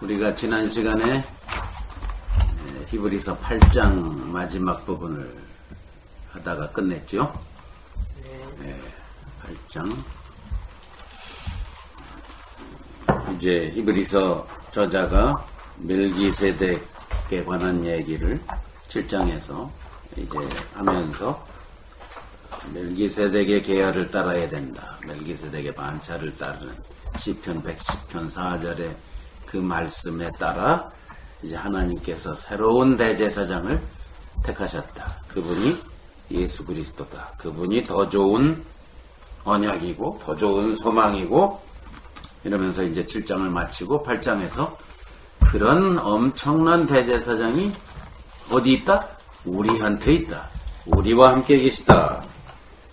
우리가 지난 시간에 히브리서 8장 마지막 부분을 하다가 끝냈죠. 8장. 이제 히브리서 저자가 멜기세덱에 관한 얘기를 7장에서 이제 하면서 멜기세덱의 계열을 따라야 된다. 멜기세덱의 반차를 따르는 시편 110편 4절의 그 말씀에 따라 이제 하나님께서 새로운 대제사장을 택하셨다. 그분이 예수 그리스도다. 그분이 더 좋은 언약이고 더 좋은 소망이고 이러면서 이제 7장을 마치고 8장에서 그런 엄청난 대제사장이 어디 있다? 우리한테 있다. 우리와 함께 계시다.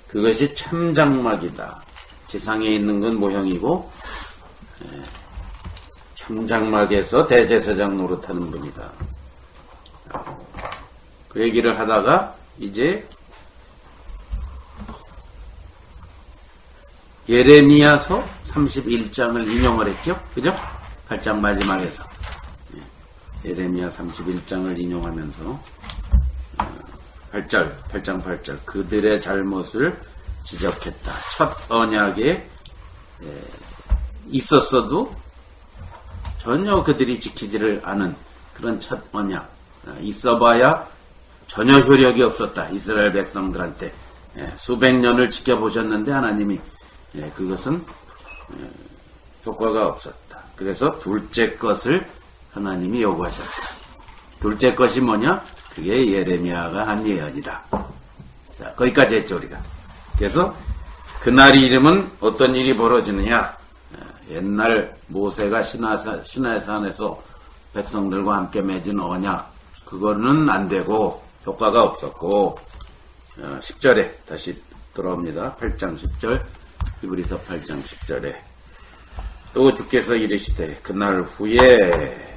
그것이 참장막이다. 지상에 있는 건 모형이고 참장막에서 대제사장 노릇하는 분이다. 그 얘기를 하다가 이제 예레미야서 31장을 인용을 했죠. 그죠? 8장 마지막에서 예레미야 31장을 인용하면서 8장 8절 그들의 잘못을 지적했다. 첫 언약에 있었어도 전혀 그들이 지키지를 않은 그런 첫 언약 있어봐야 전혀 효력이 없었다. 이스라엘 백성들한테 수백 년을 지켜보셨는데 하나님이 그것은 효과가 없었다. 그래서 둘째 것을 하나님이 요구하셨다. 둘째 것이 뭐냐? 그게 예레미야가 한 예언이다. 자, 거기까지 했죠 우리가. 그래서 그날 이름은 어떤 일이 벌어지느냐? 옛날 모세가 시내산에서 백성들과 함께 맺은 언약 그거는 안 되고 효과가 없었고 10절에 다시 돌아옵니다. 8장 10절 히브리서 8장 10절에 또 주께서 이르시되 그날 후에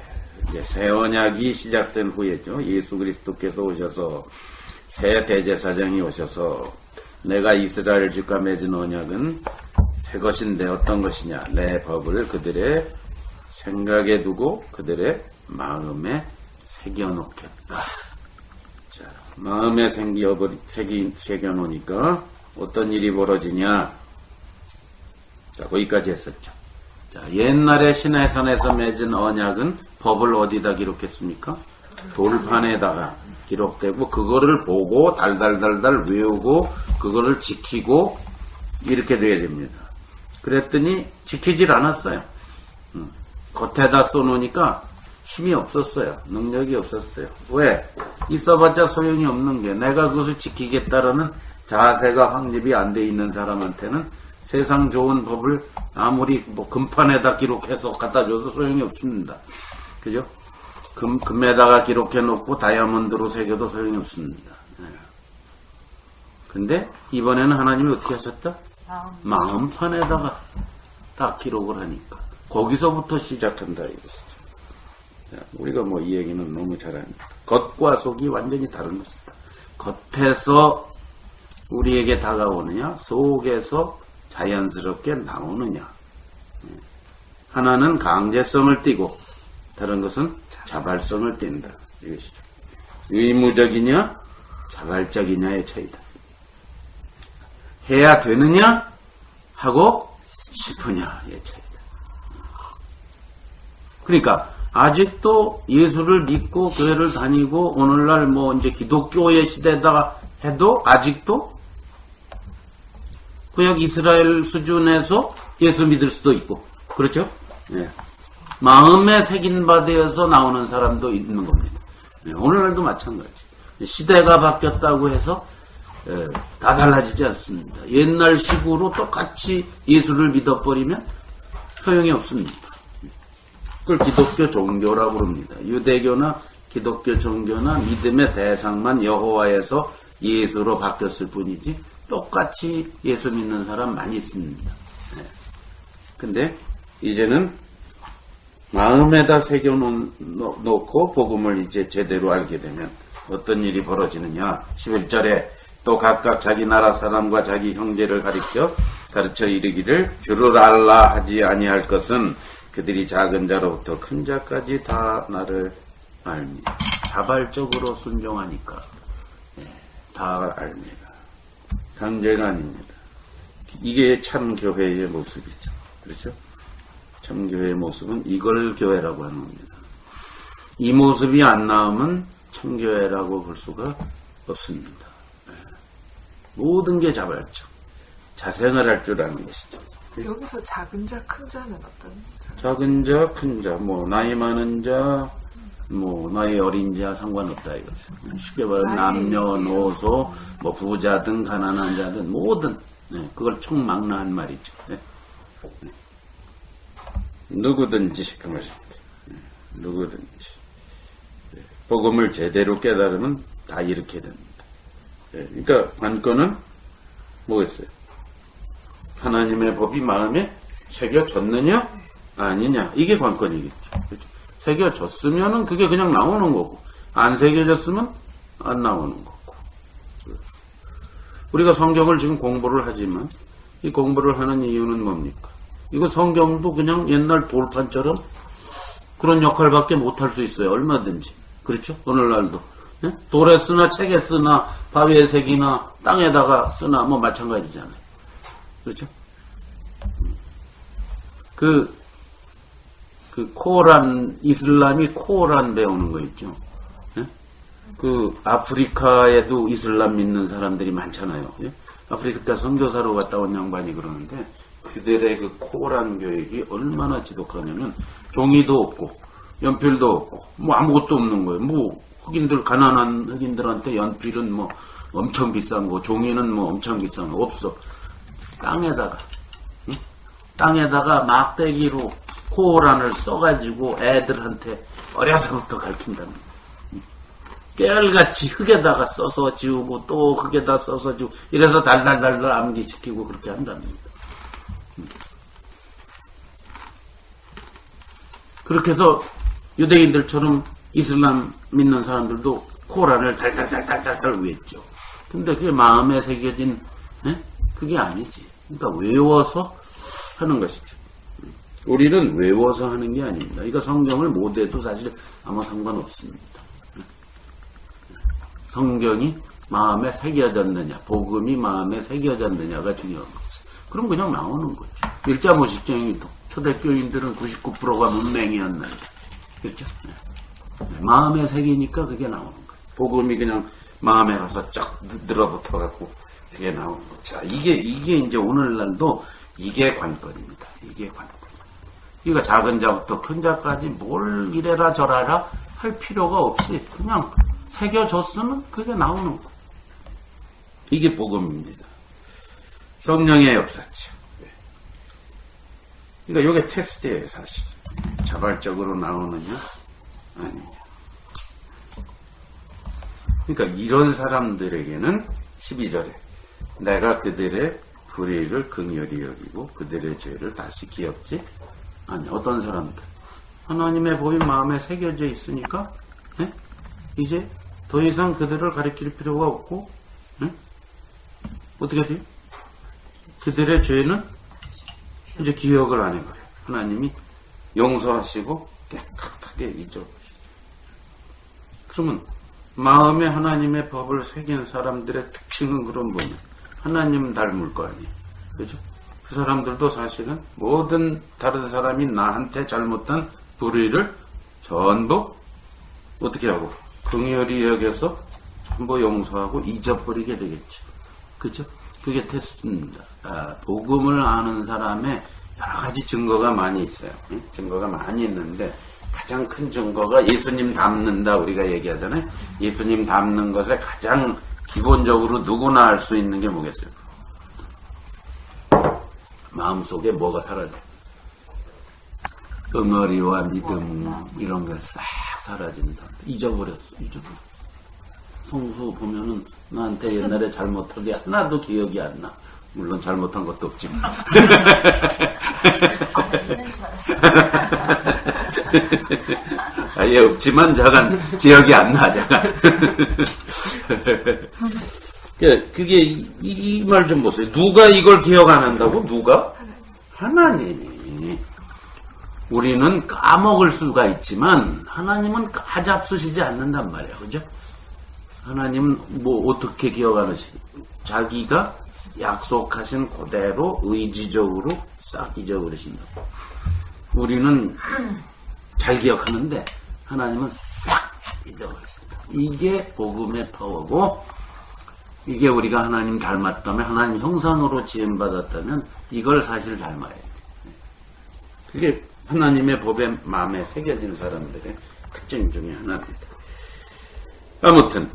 이제 새 언약이 시작된 후에죠. 예수 그리스도께서 오셔서 새 대제사장이 오셔서 내가 이스라엘 집과 맺은 언약은 새 것인데 어떤 것이냐? 내 법을 그들의 생각에 두고 그들의 마음에 새겨놓겠다. 자, 마음에 새겨놓으니까 어떤 일이 벌어지냐? 자, 거기까지 했었죠. 자, 옛날에 시내산에서 맺은 언약은 법을 어디다 기록했습니까? 돌판에다가 기록되고 그거를 보고 달달달달 외우고 그거를 지키고 이렇게 돼야 됩니다. 그랬더니 지키질 않았어요. 겉에다 써놓으니까 힘이 없었어요. 능력이 없었어요. 왜? 있어봤자 소용이 없는 게 내가 그것을 지키겠다라는 자세가 확립이 안 돼 있는 사람한테는 세상 좋은 법을 아무리 금판에다 기록해서 갖다 줘도 소용이 없습니다. 그죠? 금에다가 기록해 놓고 다이아몬드로 새겨도 소용이 없습니다. 근데 이번에는 하나님이 어떻게 하셨다? 마음판에다가 딱 기록을 하니까 거기서부터 시작한다 이것이죠. 우리가 이 얘기는 너무 잘 압니다. 겉과 속이 완전히 다른 것이다. 겉에서 우리에게 다가오느냐 속에서 자연스럽게 나오느냐. 하나는 강제성을 띠고 다른 것은 자발성을 띈다. 이것이죠. 의무적이냐 자발적이냐의 차이다. 해야 되느냐 하고 싶으냐의 차이다. 그러니까 아직도 예수를 믿고 교회를 다니고 오늘날 이제 기독교의 시대다 해도 아직도 구약 이스라엘 수준에서 예수 믿을 수도 있고 그렇죠? 마음에 새긴 바 되어서 나오는 사람도 있는 겁니다. 오늘날도 마찬가지. 시대가 바뀌었다고 해서 다 달라지지 않습니다. 옛날 식으로 똑같이 예수를 믿어버리면 소용이 없습니다. 그걸 기독교 종교라고 그럽니다. 유대교나 기독교 종교나 믿음의 대상만 여호와에서 예수로 바뀌었을 뿐이지 똑같이 예수 믿는 사람 많이 있습니다. 근데 이제는 마음에다 새겨놓고 복음을 이제 제대로 알게 되면 어떤 일이 벌어지느냐? 11절에 또 각각 자기 나라 사람과 자기 형제를 가르쳐 이르기를 주를 알라 하지 아니할 것은 그들이 작은 자로부터 큰 자까지 다 나를 알미라. 자발적으로 순종하니까 다 알미라. 강제가 아닙니다. 이게 참 교회의 모습이죠. 그렇죠? 참 교회의 모습은 이걸 교회라고 하는 겁니다. 이 모습이 안 나오면 참 교회라고 볼 수가 없습니다. 모든 게 자발적. 자생을 할 줄 아는 것이죠. 여기서 작은 자, 큰 자는 어떤 사람? 작은 자, 큰 자, 뭐 나이 많은 자, 뭐 나이 어린 자 상관없다 이거죠. 쉽게 말하면 남녀노소, 뭐 부자든 가난한 자든 모든 그걸 총망라한 말이죠. 누구든지 그 말입니다. 누구든지 복음을 제대로 깨달으면 다 이렇게 됩니다. 그러니까 관건은 뭐겠어요? 하나님의 법이 마음에 새겨졌느냐 아니냐 이게 관건이겠죠. 그렇죠? 새겨졌으면은 그게 그냥 나오는 거고 안 새겨졌으면 안 나오는 거고. 우리가 성경을 지금 공부를 하지만 이 공부를 하는 이유는 뭡니까? 이거 성경도 그냥 옛날 돌판처럼 그런 역할밖에 못할 수 있어요. 얼마든지. 그렇죠? 오늘날도. 돌에 쓰나 책에 쓰나 바위에 새기나 땅에다가 쓰나 뭐 마찬가지잖아요. 그렇죠? 그 코란, 이슬람이 코란 배우는 거 있죠? 그 아프리카에도 이슬람 믿는 사람들이 많잖아요. 아프리카 선교사로 갔다 온 양반이 그러는데 그들의 그 코란 교육이 얼마나 지독하냐면 종이도 없고 연필도 없고 뭐 아무것도 없는 거예요. 뭐 흑인들 가난한 흑인들한테 연필은 뭐 엄청 비싼 거, 종이는 뭐 엄청 비싼 거 없어. 땅에다가 막대기로 코란을 써가지고 애들한테 어려서부터 가르친답니다. 깨알같이 흙에다가 써서 지우고 또 흙에다 써서 지우고 이래서 달달달달 암기시키고 그렇게 한답니다. 그렇게 해서 유대인들처럼 이슬람 믿는 사람들도 코란을 달달달달달 외웠죠. 근데 그게 마음에 새겨진 그게 아니지. 그러니까 외워서 하는 것이죠. 우리는 외워서 하는 게 아닙니다. 그러니까 성경을 못해도 사실 아무 상관없습니다. 성경이 마음에 새겨졌느냐, 복음이 마음에 새겨졌느냐가 중요한 거죠. 그럼 그냥 나오는 거죠. 일자무식적인 초대교인들은 99%가 문맹이었는데, 그렇죠? 마음에 새기니까 그게 나오는 거예요. 복음이 그냥 마음에 가서 쫙 들어붙어갖고 그게 나오는 거죠. 자, 이게 이제 오늘날도 이게 관건입니다. 이게 관건. 그러니까 작은 자부터 큰 자까지 뭘 이래라 저래라 할 필요가 없이 그냥 새겨졌으면 그게 나오는 거예요. 이게 복음입니다. 성령의 역사죠. 그러니까 이게 테스트예요, 사실. 자발적으로 나오느냐, 아니냐. 그러니까 이런 사람들에게는 12절에 내가 그들의 불의를 긍휼히 여기고 그들의 죄를 다시 기억지 아니. 어떤 사람들? 하나님의 법이 마음에 새겨져 있으니까 이제 더 이상 그들을 가리킬 필요가 없고 어떻게 돼요? 그들의 죄는 이제 기억을 안 해버려요. 하나님이 용서하시고 깨끗하게 잊어버리죠. 그러면 마음에 하나님의 법을 새긴 사람들의 특징은 그럼 뭐냐? 하나님 닮을 거 아니에요. 그죠? 그 사람들도 사실은 모든 다른 사람이 나한테 잘못한 불의를 전부 어떻게 하고 긍휼히 여겨서 전부 용서하고 잊어버리게 되겠죠. 그죠? 그게 테스트입니다. 복음을 아는 사람의 여러 가지 증거가 많이 있어요. 증거가 많이 있는데 가장 큰 증거가 예수님 닮는다 우리가 얘기하잖아요. 예수님 닮는 것에 가장 기본적으로 누구나 알 수 있는 게 뭐겠어요? 마음속에 뭐가 사라져? 응어리와 믿음 이런 게 싹 사라지는 사람. 잊어버렸어. 성수 보면은 나한테 옛날에 잘못한 게 하나도 기억이 안 나. 물론 잘못한 것도 없지만. 아예 없지만 잠깐 기억이 안 나. 잠깐. 그게 이 말 좀 보세요. 누가 이걸 기억 안 한다고? 누가? 하나님이. 우리는 까먹을 수가 있지만 하나님은 까잡수시지 않는단 말이에요. 그죠? 하나님은 뭐 어떻게 기억하는지 자기가 약속하신 그대로 의지적으로 싹 잊어버리신다. 우리는 잘 기억하는데 하나님은 싹 잊어버리신다. 이게 복음의 파워고, 이게 우리가 하나님 닮았다면, 하나님 형상으로 지음받았다면 이걸 사실 닮아야 돼. 그게 하나님의 법에 마음에 새겨진 사람들의 특징 중에 하나입니다. 아무튼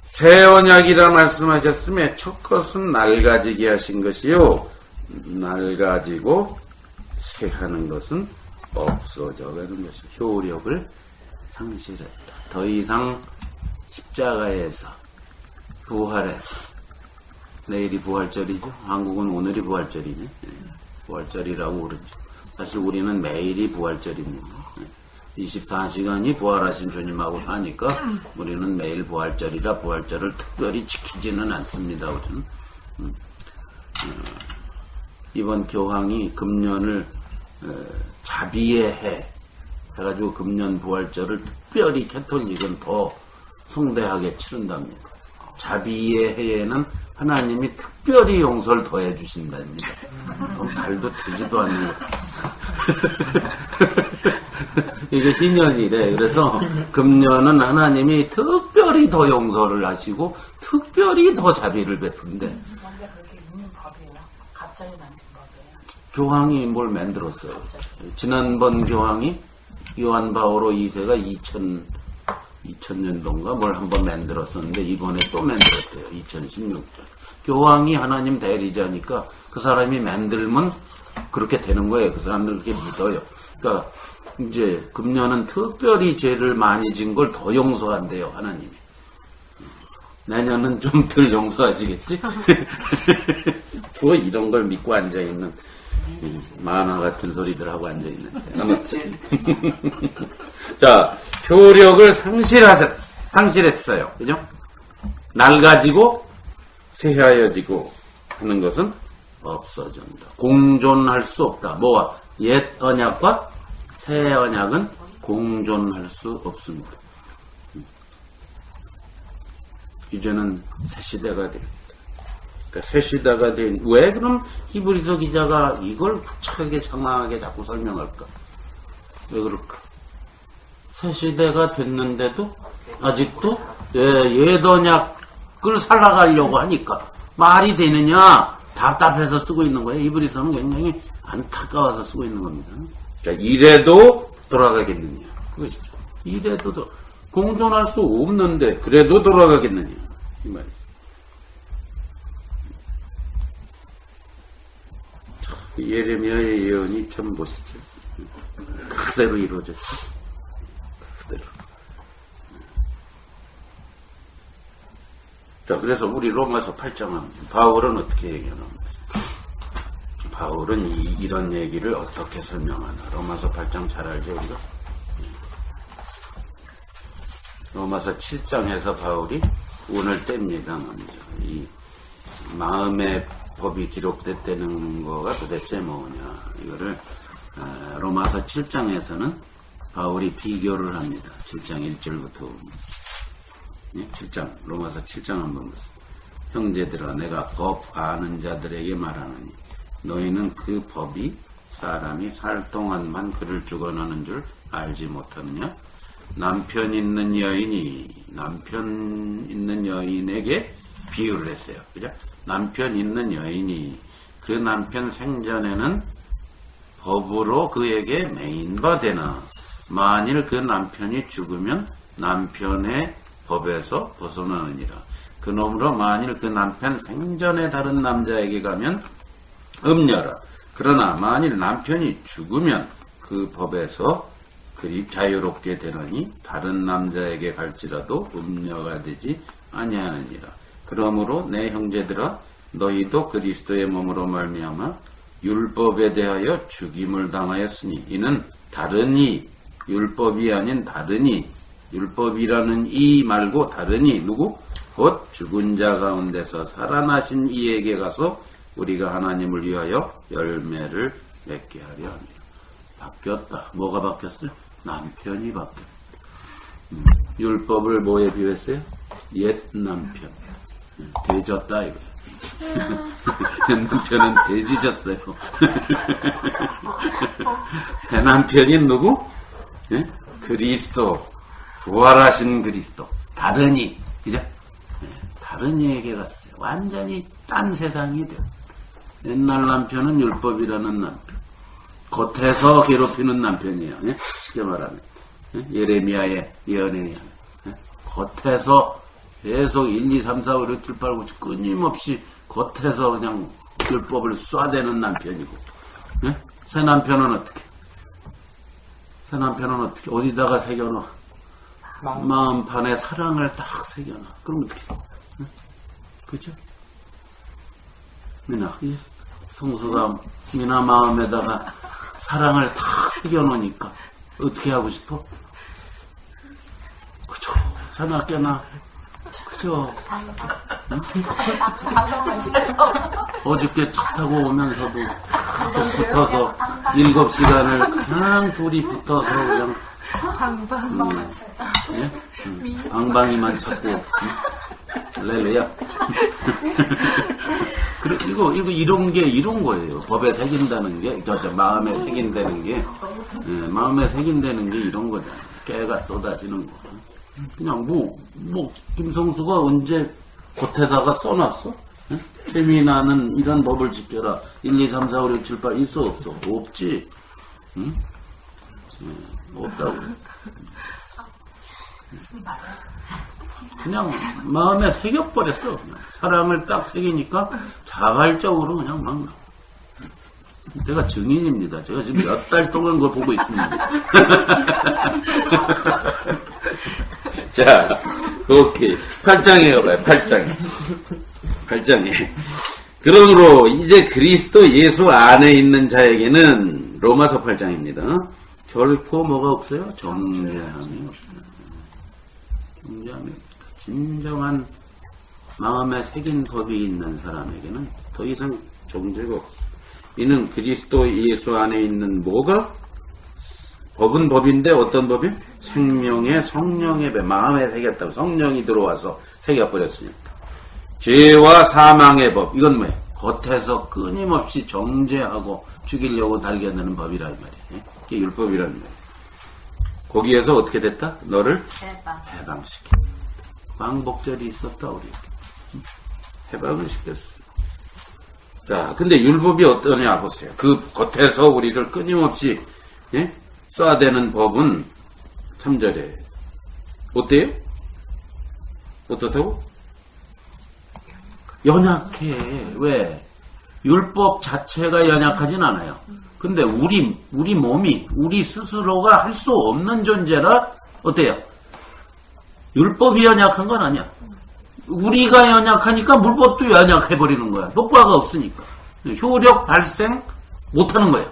새 언약이라 말씀하셨으며 첫 것은 낡아지게 하신 것이요, 낡아지고 새하는 것은 없어져가는 것이 효력을 상실했다. 더 이상 십자가에서 부활해서, 내일이 부활절이죠. 한국은 오늘이 부활절이네. 부활절이라고 그러죠. 사실 우리는 매일이 부활절입니다. 24시간이 부활하신 주님하고 사니까 우리는 매일 부활절이라 부활절을 특별히 지키지는 않습니다. 우리는. 이번 교황이 금년을 자비의 해 해가지고 금년 부활절을 특별히 캐톨릭은 더 성대하게 치른답니다. 자비의 해에는 하나님이 특별히 용서를 더해 주신답니다. 말도 되지도 않는 거. 이게 기년이래. 그래서 금년은 하나님이 특별히 더 용서를 하시고 특별히 더 자비를 베푼대. 근데 그렇게 있는 법이에요? 갑자기 만든 법이에요? 교황이 뭘 만들었어요. 지난번 교황이 요한 바오로 2세가 2000년도인가 뭘 한번 만들었었는데 이번에 또 만들었대요. 2016년. 교황이 하나님 대리자니까 그 사람이 만들면 그렇게 되는 거예요. 그 사람들 그렇게 믿어요. 그러니까 이제 금년은 특별히 죄를 많이 진 걸 더 용서한대요. 하나님이. 내년은 좀 덜 용서하시겠지? 뭐 이런 걸 믿고 앉아있는 만화 같은 소리들 하고 앉아있는데. 아무튼. 자, 효력을 상실했어요. 그죠? 낡아지고 쇠하여지고 하는 것은 없어진다. 공존할 수 없다. 뭐와? 옛 언약과 새 언약은 공존할 수 없습니다. 이제는 새 시대가 됩니다. 그러니까 새 시대가 된, 왜 그럼 히브리서 기자가 이걸 구차하게 장황하게 자꾸 설명할까? 왜 그럴까? 새 시대가 됐는데도 아직도 옛 언약을 살아가려고 하니까 말이 되느냐? 답답해서 쓰고 있는 거예요. 히브리서는 굉장히 안타까워서 쓰고 있는 겁니다. 그러니까 이래도 돌아가겠느냐? 그것이죠. 이래도 공존할 수 없는데 그래도 돌아가겠느냐? 이 말이죠. 예레미야의 예언이 참 멋있죠. 그대로 이루어졌죠. 그대로. 자, 그래서 우리 로마서 8장은 바울은 어떻게 얘기하는가? 바울은 이런 얘기를 어떻게 설명하나? 로마서 8장 잘 알죠, 우리가? 로마서 7장에서 바울이 오늘 뗍니다, 먼저. 이 마음의 법이 기록됐다는 거가 도대체 뭐냐? 이거를 로마서 7장에서는 바울이 비교를 합니다. 7장 1절부터 7장, 로마서 7장 한번 보세요. 형제들아, 내가 법 아는 자들에게 말하느니 너희는 그 법이 사람이 살 동안만 그를 주관하는 줄 알지 못하느냐? 남편 있는 여인에게 비유를 했어요. 그죠? 남편 있는 여인이 그 남편 생전에는 법으로 그에게 매인바 되나, 만일 그 남편이 죽으면 남편의 법에서 벗어나느니라. 그러므로 만일 그 남편 생전에 다른 남자에게 가면 음녀라. 그러나 만일 남편이 죽으면 그 법에서 그리 자유롭게 되느니 다른 남자에게 갈지라도 음녀가 되지 아니하느니라. 그러므로 내 형제들아, 너희도 그리스도의 몸으로 말미암아 율법에 대하여 죽임을 당하였으니 이는 다르니, 율법이 아닌 다르니, 율법이라는 이 말고 다르니 누구? 곧 죽은 자 가운데서 살아나신 이에게 가서 우리가 하나님을 위하여 열매를 맺게 하려 합니다. 바뀌었다. 뭐가 바뀌었어요? 남편이 바뀌었다. 율법을 뭐에 비유했어요? 옛 남편. 돼졌다 이거야. 옛 남편은 돼지셨어요. 새 남편이 누구? 예? 그리스도. 부활하신 그리스도. 다른이. 그죠? 다른이에게 갔어요. 완전히 딴 세상이 돼요. 옛날 남편은 율법이라는 남편. 겉에서 괴롭히는 남편이에요. 예? 쉽게 말하면. 예? 예레미야의 예언에 의하면. 예? 겉에서 계속 1, 2, 3, 4, 5, 6, 7, 8, 9, 10 끊임없이 겉에서 그냥 율법을 쏴대는 남편이고. 예? 새 남편은 어떻게? 새 남편은 어떻게? 어디다가 새겨넣어? 마음판에 사랑을 딱 새겨놔. 그럼 어떻게? 응? 그죠? 미나, 성수가 미나 마음에다가 사랑을 딱 새겨놓으니까 어떻게 하고 싶어? 그죠? 자나깨나. 그죠? 응? 어저께 차 타고 오면서도 붙어서 7시간을 그냥 둘이 붙어서 그냥 예? 방방이만 찾고 렐레야. 그래 이런 게 이런 거예요. 법에 새긴다는 게, 마음에 새긴다는 게, 마음에 새긴다는 게 이런 거잖아. 깨가 쏟아지는 거. 그냥 김성수가 언제 겉에다가 써놨어? 최민아는 이런 법을 지켜라. 1, 2, 3, 4, 5, 6, 7, 8 있어 없어? 없지. 응? 없다고. 그냥 마음에 새겨버렸어. 사랑을 딱 새기니까 자발적으로 그냥 막 나와. 제가 증인입니다. 제가 지금 몇 달 동안 그걸 보고 있습니다. 자, 오케이. 8장에 가봐요. 8장에. 그러므로 이제 그리스도 예수 안에 있는 자에게는 로마서 8장입니다. 결코 뭐가 없어요? 정죄함이 없다. 정죄함이 없다. 진정한 마음에 새긴 법이 있는 사람에게는 더 이상 정죄가 없어. 이는 그리스도 예수 안에 있는 뭐가? 법은 법인데 어떤 법이? 생명의 성령의 배. 마음에 새겼다고. 성령이 들어와서 새겨버렸으니까. 죄와 사망의 법. 이건 뭐예요? 겉에서 끊임없이 정죄하고 죽이려고 달겨드는 법이라 이 말이에요. 그게 율법이라는 거예요. 거기에서 어떻게 됐다? 너를 해방시켜. 광복절이 있었다 우리. 해방을 시켰어. 자, 근데 율법이 어떠냐 보세요. 그 겉에서 우리를 끊임없이 쏴대는 법은 3절에 어때요? 어떻다고? 연약해. 왜? 율법 자체가 연약하진 않아요. 근데 우리 몸이 우리 스스로가 할 수 없는 존재라 어때요? 율법이 연약한 건 아니야. 우리가 연약하니까 율법도 연약해버리는 거야. 효과가 없으니까. 효력 발생 못하는 거야.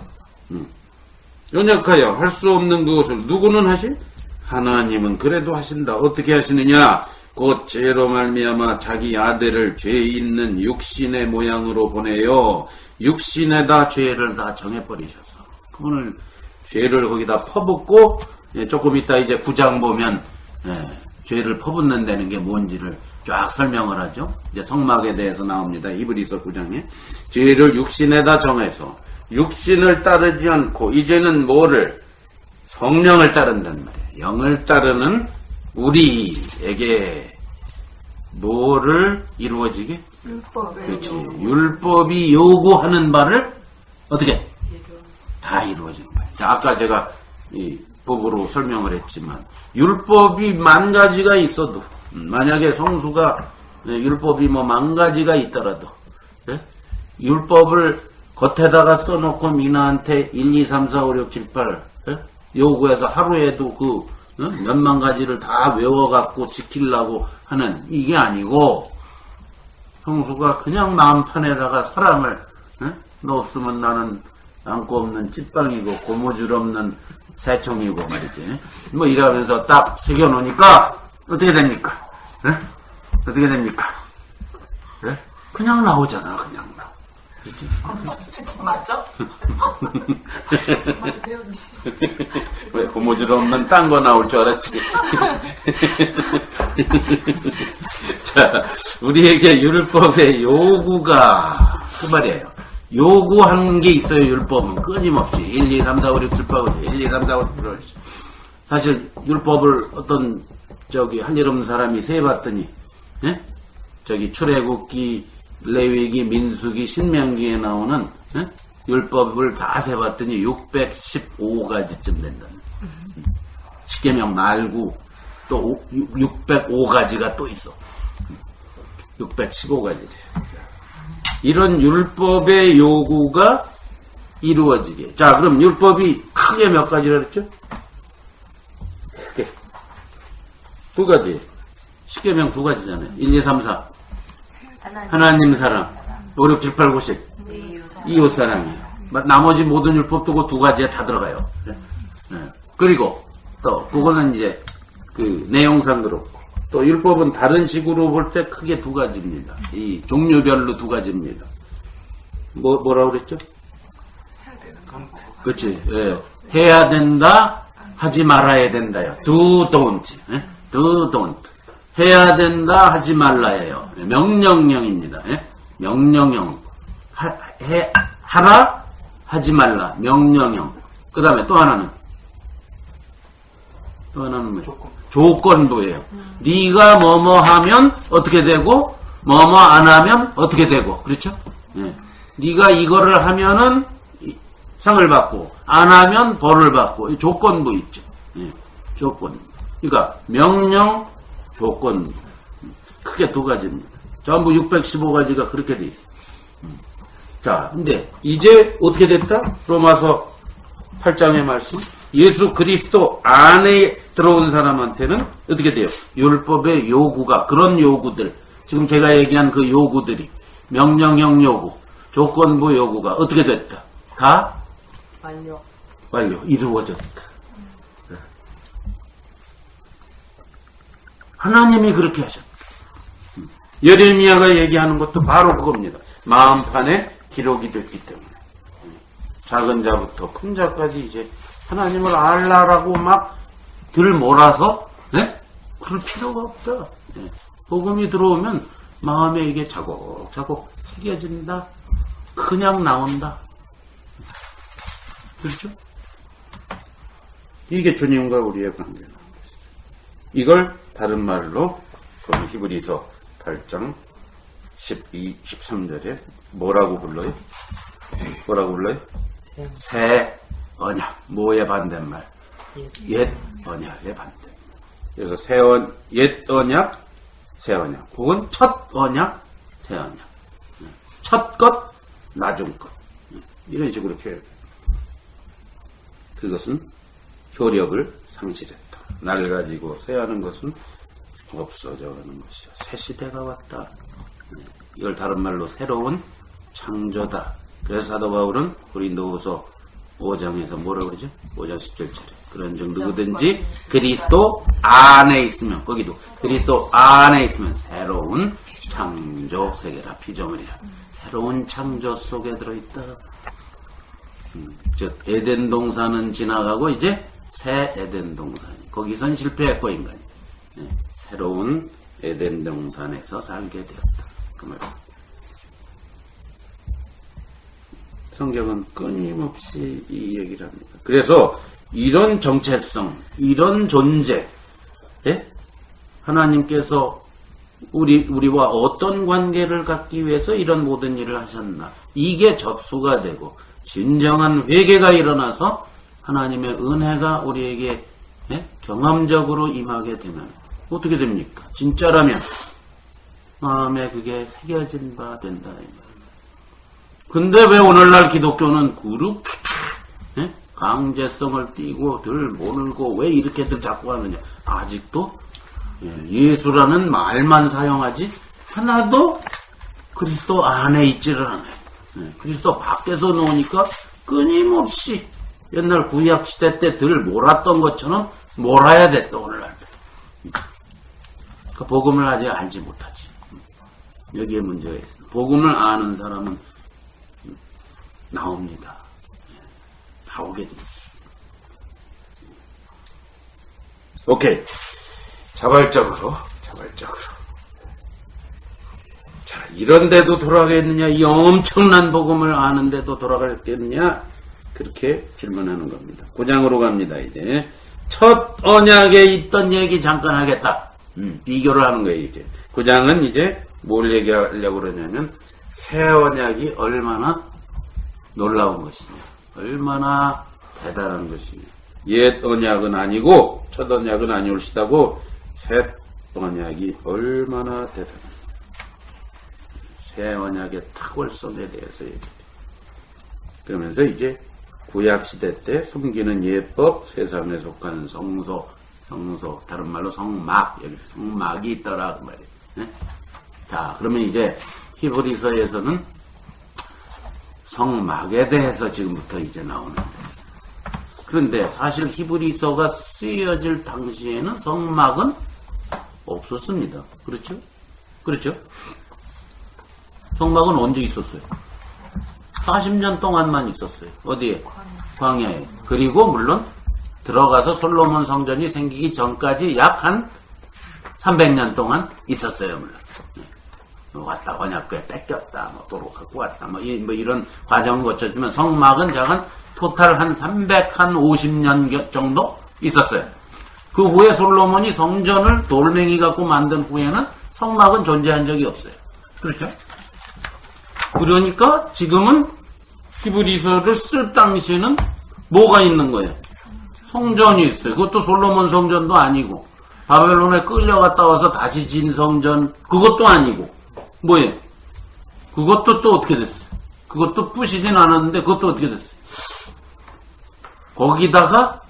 연약하여 할 수 없는 그것을 누구는 하실? 하나님은 그래도 하신다. 어떻게 하시느냐? 곧 죄로 말미암아 자기 아들을 죄 있는 육신의 모양으로 보내요. 육신에다 죄를 다 정해버리셨어. 그분을 죄를 거기다 퍼붓고 조금 이따 이제 9장 보면 죄를 퍼붓는다는 게 뭔지를 쫙 설명을 하죠. 이제 성막에 대해서 나옵니다. 히브리서 9장에 죄를 육신에다 정해서 육신을 따르지 않고 이제는 뭐를? 성령을 따른단 말이에요. 영을 따르는 우리에게 뭐를 이루어지게? 그렇지. 율법이 요구하는 바를 어떻게? 다 이루어지는 거예요. 자, 아까 제가 이 법으로 설명을 했지만 율법이 10,000가지가 있어도 만약에 성수가 율법이 뭐 10,000가지가 있더라도 율법을 겉에다가 써놓고 미나한테 1, 2, 3, 4, 5, 6, 7, 8 요구해서 하루에도 그 몇만 가지를 다 외워갖고 지키려고 하는 이게 아니고 성수가 그냥 마음판에다가 사랑을 너 없으면 나는 안고 없는 찐빵이고 고무줄 없는 새총이고 말이지 뭐 이러면서 딱 새겨놓으니까 어떻게 됩니까? 어떻게 됩니까? 그냥 나오잖아. 그냥 나와. 맞죠? 말이 언니. 왜 고무줄 없는 딴 거 나올 줄 알았지. 자, 우리에게 율법의 요구가 그 말이에요. 요구하는 게 있어요. 율법은 끊임없이 1, 2, 3, 4, 5, 6, 7, 8, 9, 1, 2, 3, 4, 5, 6, 7, 8, 사실 율법을 어떤 할 일 없는 사람이 세봤더니 예? 저기 출애굽기, 레위기, 민수기, 신명기에 나오는 예? 율법을 다 세봤더니 615가지쯤 된다. 십계명 말고 또 605가지가 또 있어. 615가지. 이런 율법의 요구가 이루어지게. 자, 그럼 율법이 크게 몇 가지라 그랬죠? 크게. 두 가지. 십계명 두 가지잖아요. 1, 2, 3, 4. 하나님 사랑. 5, 6, 7, 8, 9, 10. 이웃 사랑이에요. 나머지 모든 율법도 그 두 가지에 다 들어가요. 네. 그리고 또 그거는 이제 그 내용상 그렇고 또 율법은 다른 식으로 볼 때 크게 두 가지입니다. 이 종류별로 두 가지입니다. 뭐라고 그랬죠? 해야 되는 거. 그렇지. 예. 해야 된다, 하지 말아야 된다요. Do don't. 예? Do don't. 해야 된다, 하지 말라예요. 명령형입니다. 예? 명령형. 하라, 하지 말라. 명령형. 그 다음에 또 하나는 뭐죠? 조건부예요. 네가 뭐뭐 하면 어떻게 되고 뭐뭐 안 하면 어떻게 되고 그렇죠? 예. 네가 이거를 하면은 상을 받고 안 하면 벌을 받고 이 조건부 있죠. 예. 조건. 그러니까 명령, 조건부. 크게 두 가지입니다. 전부 615가지가 그렇게 돼 있어요. 자, 근데 이제 어떻게 됐다? 로마서 8장의 말씀. 예수 그리스도 안에 들어온 사람한테는 어떻게 돼요? 율법의 요구가, 그런 요구들, 지금 제가 얘기한 그 요구들이, 명령형 요구, 조건부 요구가 어떻게 됐다? 다? 완료. 이루어졌다. 하나님이 그렇게 하셨다. 예레미야가 얘기하는 것도 바로 그겁니다. 마음판에 기록이 됐기 때문에. 작은 자부터 큰 자까지 이제 하나님을 알라라고 막 들몰아서 그럴 필요가 없다. 복음이 들어오면 마음에 이게 차곡차곡 새겨진다. 그냥 나온다. 그렇죠? 이게 주님과 우리의 관계라는 것이죠. 이걸 다른 말로 히브리서 8장 12, 13절에 뭐라고 불러요? 새 언약. 뭐의 반대말? 옛 언약의 반대. 그래서 옛 언약, 새 언약. 혹은 첫 언약, 새 언약. 첫 것, 나중 것. 이런 식으로 표현해요. 그것은 효력을 상실했다. 낡아지고 쇠하는 것은 없어져가는 것이요. 새 시대가 왔다. 이걸 다른 말로 새로운 창조다. 그래서 사도 바울은 고린도후서 5장에서 뭐라고 그러죠? 5장 17절에 그런 정 누구든지 그리스도 안에 있으면, 거기도 그리스도 안에 있으면 새로운 창조 세계라. 피조물이라. 새로운 창조 속에 들어있다. 즉 에덴 동산은 지나가고 이제 새 에덴 동산이, 거기선 실패했고 인간이 새로운 에덴 동산에서 살게 되었다. 그 말입니다. 성경은 끊임없이 이 얘기를 합니다. 그래서 이런 정체성, 이런 존재, 하나님께서 우리와 어떤 관계를 갖기 위해서 이런 모든 일을 하셨나, 이게 접수가 되고 진정한 회개가 일어나서 하나님의 은혜가 우리에게 경험적으로 임하게 되면 어떻게 됩니까? 진짜라면 마음에 그게 새겨진 바 된다. 근데 왜 오늘날 기독교는 그렇게 강제성을 띠고 들 모르고 왜 이렇게들 자꾸 하느냐? 아직도 예수라는 말만 사용하지 하나도 그리스도 안에 있지를 않아요. 그리스도 밖에서 놓으니까 끊임없이 옛날 구약시대 때 들 몰았던 것처럼 몰아야 됐다. 오늘날 그 복음을 아직 알지 못하지. 여기에 문제가 있습니다. 복음을 아는 사람은 나옵니다. 나오게 됩니다. 오케이. 자발적으로. 자, 이런데도 돌아가겠느냐? 이 엄청난 복음을 아는데도 돌아가겠느냐? 그렇게 질문하는 겁니다. 9장으로 갑니다, 이제. 첫 언약에 있던 얘기 잠깐 하겠다. 비교를 하는 거예요, 이제. 9장은 이제 뭘 얘기하려고 그러냐면, 새 언약이 얼마나 놀라운 것이냐. 얼마나 대단한 것이냐. 옛 언약은 아니고, 첫 언약은 아니올시다고, 새 언약이 얼마나 대단한 새 언약의 탁월성에 대해서 얘기해요. 그러면서 이제 구약시대 때 섬기는 예법, 세상에 속한 성소, 다른 말로 성막, 여기서 성막이 있더라, 그 말이에요. 네? 자, 그러면 이제 히브리서에서는 성막에 대해서 지금부터 이제 나오는데. 그런데 사실 히브리서가 쓰여질 당시에는 성막은 없었습니다. 그렇죠? 그렇죠? 성막은 언제 있었어요? 40년 동안만 있었어요. 어디에? 광야에. 그리고 물론 들어가서 솔로몬 성전이 생기기 전까지 약 한 300년 동안 있었어요. 물론. 왔다 언약궤 뺏겼다, 뭐 도로 갖고 왔다, 뭐 이런 과정을 거쳤지만 성막은 작은 토탈 한 350년 정도 있었어요. 그 후에 솔로몬이 성전을 돌멩이 갖고 만든 후에는 성막은 존재한 적이 없어요. 그렇죠? 그러니까 지금은 히브리서를 쓸 당시에는 뭐가 있는 거예요? 성전이 있어요. 그것도 솔로몬 성전도 아니고 바벨론에 끌려갔다 와서 다시 진 성전 그것도 아니고 뭐예요? 그것도 또 어떻게 됐어요? 그것도 부시진 않았는데 그것도 어떻게 됐어요? 거기다가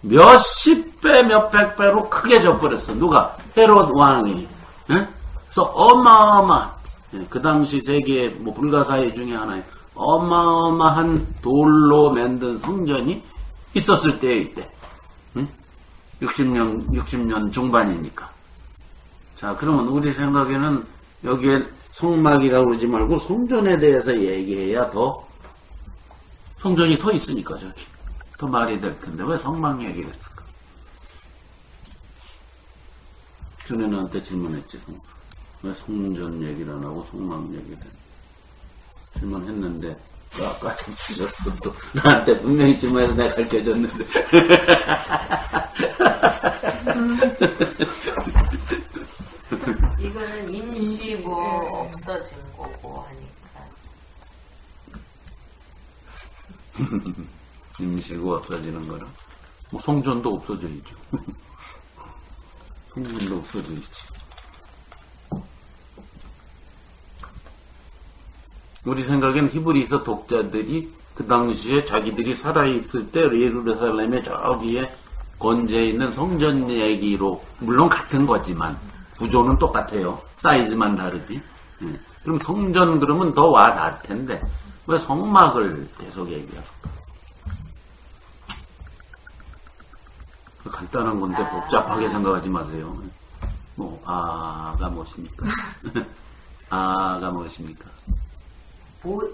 몇십 배, 몇백 배로 크게 져버렸어. 누가? 헤롯 왕이. 예? 그래서 어마어마한, 그 당시 세계의 뭐 불가사의 중에 하나의 어마어마한 돌로 만든 성전이 있었을 때에 이때. 60년 중반이니까. 자, 그러면 우리 생각에는 여기에 성막이라고 그러지 말고 성전에 대해서 얘기해야 더 성전이 서 있으니까 저기. 더 말이 될 텐데 왜 성막 얘기를 했을까? 전에 나한테 질문했지. 왜 성전 얘기를 안 하고 성막 얘기를 해? 질문했는데 아까 좀 주셨어. 또 나한테 분명히 질문해서 내가 가르쳐줬는데 이거는 임시고 없어진 거고 하니까 임시고 없어지는 거라. 뭐 성전도 없어져야죠. 성전도 없어져야지. 우리 생각엔 히브리서 독자들이 그 당시에 자기들이 살아있을 때 예루살렘의 저기에 건재해 있는 성전 얘기로 물론 같은 거지만 구조는 똑같아요. 사이즈만 다르지. 그럼 성전 그러면 더 와 닿을 텐데 왜 성막을 계속 얘기할까? 간단한 건데 복잡하게 생각하지 마세요. 뭐 아가 무엇입니까? 아가 무엇입니까?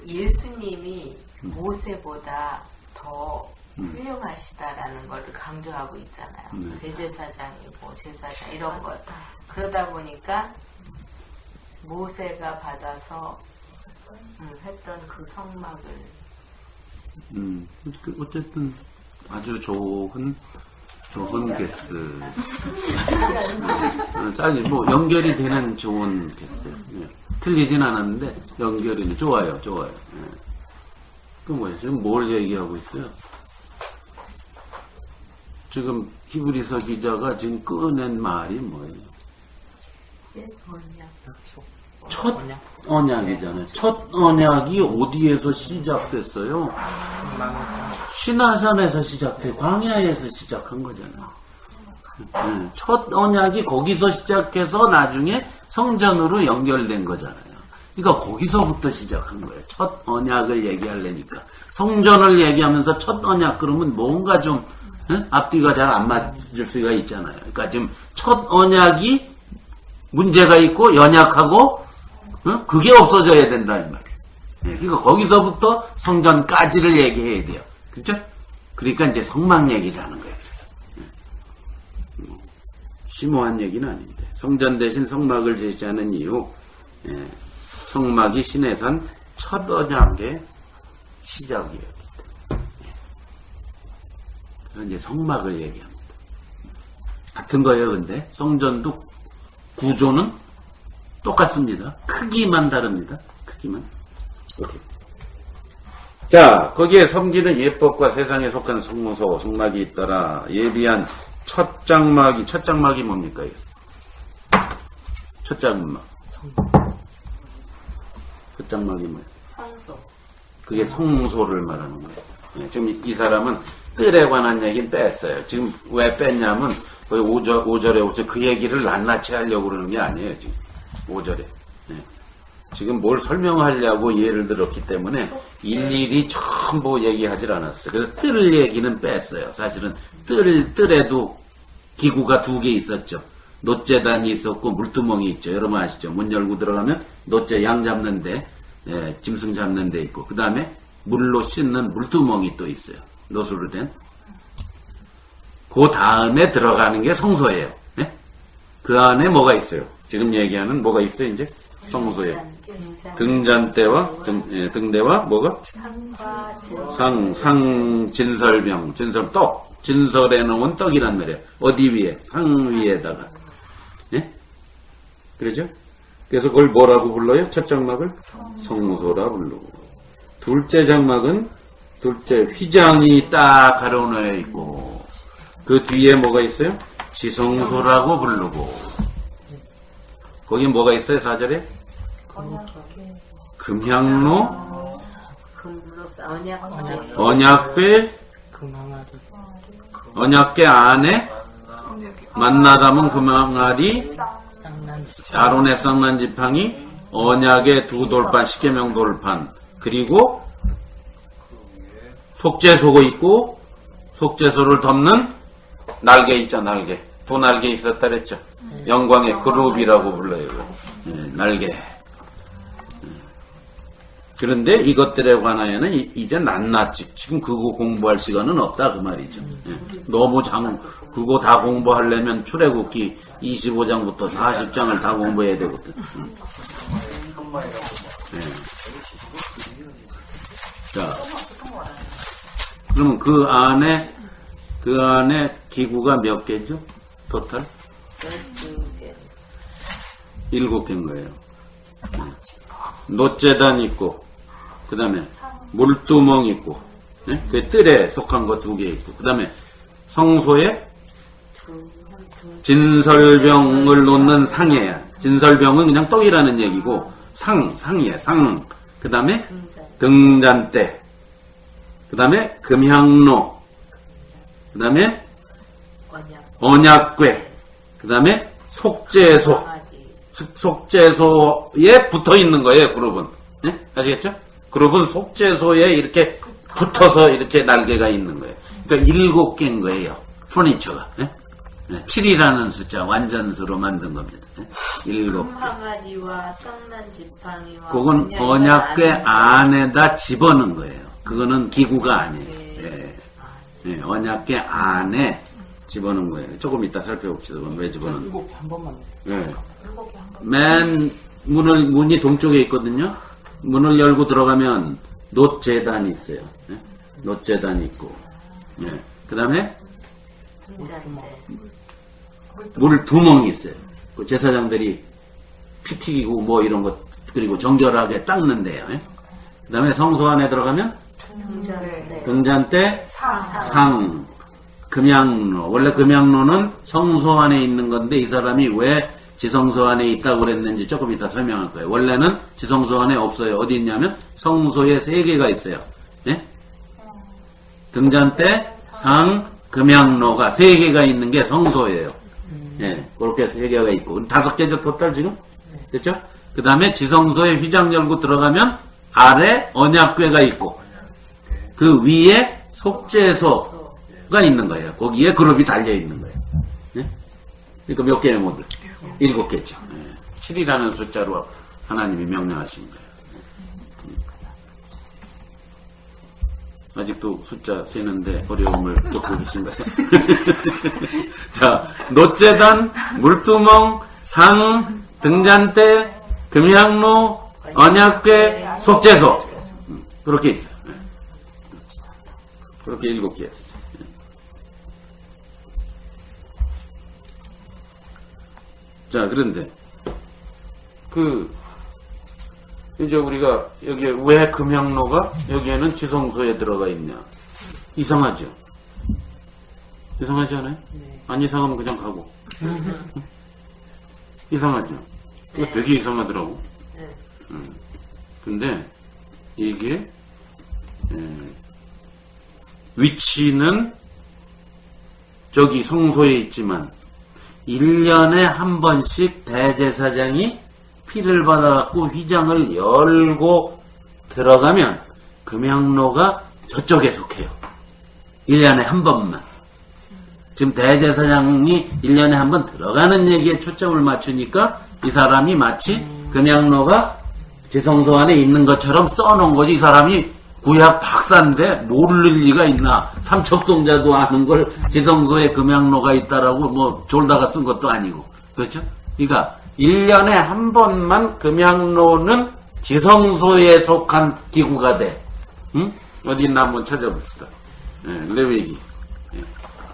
예수님이 모세보다 더 훌륭하시다라는 걸 강조하고 있잖아요. 대제사장이고 제사장 이런 걸. 그러다 보니까 모세가 받아서 했던 그 성막을 어쨌든 아주 좋은 개스. 아니, 뭐, 연결이 되는 좋은 개스. 예. 틀리진 않았는데, 연결이 좋아요. 예. 그 뭐야, 지금 뭘 얘기하고 있어요? 지금 히브리서 기자가 지금 꺼낸 말이 뭐예요? 첫 언약이잖아요. 첫 언약이 어디에서 시작됐어요? 시나산에서 시작돼. 광야에서 시작한 거잖아요. 첫 언약이 거기서 시작해서 나중에 성전으로 연결된 거잖아요. 그러니까 거기서부터 시작한 거예요. 첫 언약을 얘기하려니까. 성전을 얘기하면서 첫 언약 그러면 뭔가 좀 앞뒤가 잘 안 맞을 수가 있잖아요. 그러니까 지금 첫 언약이 문제가 있고 연약하고 그게 없어져야 된다 이 말이에요. 그러니까 거기서부터 성전까지를 얘기해야 돼요. 그렇죠? 그러니까 이제 성막 얘기를 하는 거예요. 그래서 심오한 얘기는 아닌데 성전 대신 성막을 제시하는 이유, 성막이 시내산 첫 언약의 시작이었기 때문에. 그래서 이제 성막을 얘기합니다. 같은 거예요. 근데 성전도 구조는 똑같습니다. 크기만 다릅니다. 크기만. 오케이. 자, 거기에 섬기는 예법과 세상에 속한 성소, 성막이 있더라. 예비한 첫 장막이 뭡니까? 첫 장막. 첫 장막이 뭐예요? 성소. 그게 성소를 말하는 거예요. 지금 이 사람은 뜰에 관한 얘기는 뺐어요. 지금 왜 뺐냐면, 5절에 그 얘기를 낱낱이 하려고 그러는 게 아니에요, 지금. 5절에. 지금 뭘 설명하려고 예를 들었기 때문에 일일이 전부 얘기하질 않았어요. 그래서 뜰 얘기는 뺐어요. 사실은 뜰에도 기구가 2개 있었죠. 놋재단이 있었고 물두멍이 있죠. 여러분 아시죠? 문 열고 들어가면 놋재 양 잡는데, 짐승 잡는데 있고, 그 다음에 물로 씻는 물두멍이 또 있어요. 놋으로 된. 그 다음에 들어가는 게 성소예요. 그 안에 뭐가 있어요? 지금 얘기하는 뭐가 있어요, 이제? 성소에. 등잔대와 등대와 뭐가? 진설병, 떡. 진설해 놓은 떡이란 말이에요. 어디 위에? 상 위에다가. 그러죠? 그래서 그걸 뭐라고 불러요? 첫 장막을? 성소라 부르고. 둘째 장막은 휘장이 딱 가려놓여 있고, 그 뒤에 뭐가 있어요? 지성소라고 부르고. 거기 뭐가 있어요? 4절에? 금향로, 언약궤 안에 만나담은 금항아리, 아론의 쌍난 지팡이, 언약의 2돌판, 십계명 돌판, 그리고 속죄소가 있고, 속죄소를 덮는 날개 있죠, 날개. 2날개 있었다 그랬죠. 영광의 그룹이라고 불러요. 날개. 그런데 이것들에 관하여는 이제 낱낱이 지금 그거 공부할 시간은 없다 그 말이죠. 너무 그거 다 공부하려면 출애굽기 25장부터 40장을 다 공부해야 되거든. 자, 그러면 그 안에 기구가 몇 개죠? 토탈? 7개인 거예요. 놋재단 있고, 그 다음에 물두멍 있고, 그 뜰에 속한 거 2개 있고, 그 다음에 성소에 진설병을 놓는 상이에요. 진설병은 그냥 떡이라는 얘기고, 상이에요, 상. 그 다음에 등잔대, 그 다음에 금향로, 그 다음에 언약궤, 그 다음에 속죄소에 붙어 있는 거예요, 그룹은. 아시겠죠? 그룹은 속죄소에 이렇게 붙어서 이렇게 날개가 있는 거예요. 그러니까 7개인 거예요, 퍼니처가. 7이라는 숫자 완전수로 만든 겁니다. 7개. 항아리와 쌍난 지팡이와 그건 언약궤 안에다 집어넣은 거예요. 그거는 기구가 아니에요. 언약궤 안에 집어넣은 거예요. 조금 이따 살펴봅시다. 왜 집어넣는 거예요? 한 번만. 맨 문이 동쪽에 있거든요. 문을 열고 들어가면 놋재단이 있어요. 놋재단이 있고, 그 다음에 물두멍이 있어요. 그 제사장들이 피 튀기고 뭐 이런 것, 그리고 정결하게 닦는데요. 그 다음에 성소 안에 들어가면 등잔대, 상, 금향로. 원래 금향로는 성소 안에 있는 건데 이 사람이 왜 지성소 안에 있다고 그랬는지 조금 이따 설명할 거예요. 원래는 지성소 안에 없어요. 어디 있냐면 성소에 3개가 있어요. 등잔대, 상, 금향로가 3개가 있는 게 성소예요. 그렇게 3개가 있고 5개죠 토탈 지금? 됐죠? 그 다음에 지성소에 휘장 열고 들어가면 아래 언약궤가 있고 그 위에 속죄소가 있는 거예요. 거기에 그룹이 달려 있는 거예요. 그러니까 몇 개의 모드? 7개죠. 7이라는 숫자로 하나님이 명령하신 거예요. 아직도 숫자 세는데 어려움을 겪고 계신가요? 자, 노재단, 물두멍, 상, 등잔대, 금향로, 언약궤, 속죄소. 그렇게 있어요. 그렇게 7개. 자, 그런데 이제 우리가 여기에 왜 금향로가 여기에는 지성소에 들어가 있냐? 이상하죠? 이상하지 않아요? 네. 안 이상하면 그냥 가고. 이상하죠? 이거 되게 이상하더라고. 네. 근데 이게 위치는 저기 성소에 있지만 1년에 한 번씩 대제사장이 피를 받아갖고 휘장을 열고 들어가면 금향로가 저쪽에 속해요. 1년에 한 번만. 지금 대제사장이 1년에 한 번 들어가는 얘기에 초점을 맞추니까 이 사람이 마치 금향로가 지성소 안에 있는 것처럼 써놓은 거지. 이 사람이 구약 박사인데 모를 리가 있나. 삼척동자도 아는 걸 지성소에 금향로가 있다라고 뭐 졸다가 쓴 것도 아니고. 그렇죠? 그러니까 1년에 한 번만 금향로는 지성소에 속한 기구가 돼. 응? 어디 있나 한번 찾아봅시다. 레위기.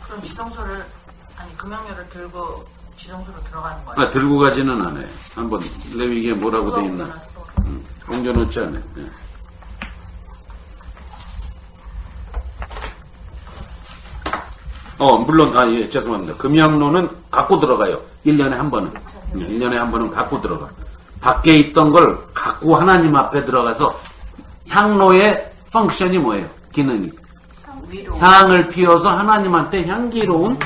그럼 지성소를 아니 금양료를 들고 지성소로 들어가는 거예요? 아, 들고 가지는 않아요. 한번 레위기에 뭐라고 돼 있나? 옮겨놓지 않아요. 물론, 예, 죄송합니다. 금양로는 갖고 들어가요. 1년에 한 번은. 1년에 한 번은 갖고 들어가. 밖에 있던 걸 갖고 하나님 앞에 들어가서 향로의 펑션이 뭐예요? 기능이. 향을 피워서 하나님한테 향기로운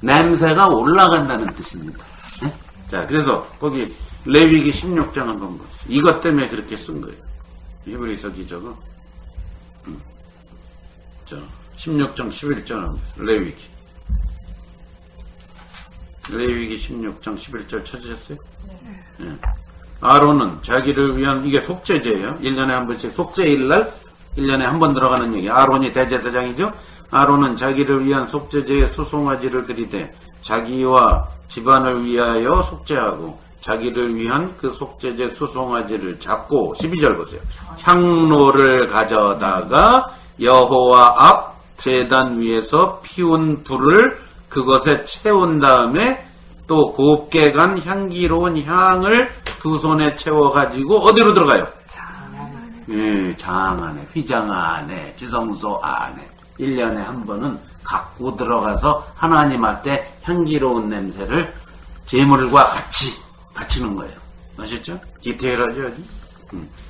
냄새가 올라간다는 뜻입니다. 예? 자, 그래서 거기 레위기 16장 한번 보세요. 이것 때문에 그렇게 쓴 거예요. 히브리서 기자가. 자, 16장 11절 한번 보세요. 레위기 16장 11절 찾으셨어요? 네. 아론은 자기를 위한, 이게 속죄제예요. 1년에 한 번씩 속죄일날 1년에 한 번 들어가는 얘기. 아론이 대제사장이죠. 아론은 자기를 위한 속죄제의 수송아지를 드리되 자기와 집안을 위하여 속죄하고 자기를 위한 그 속죄제 수송아지를 잡고 12절 보세요. 향로를 가져다가 여호와 앞 제단 위에서 피운 불을 그것에 채운 다음에 또 곱게 간 향기로운 향을 두 손에 채워가지고 어디로 들어가요? 예, 장 안에, 휘장 안에, 지성소 안에 1년에 한 번은 갖고 들어가서 하나님한테 향기로운 냄새를 제물과 같이 바치는 거예요. 아셨죠? 디테일하죠? 아주?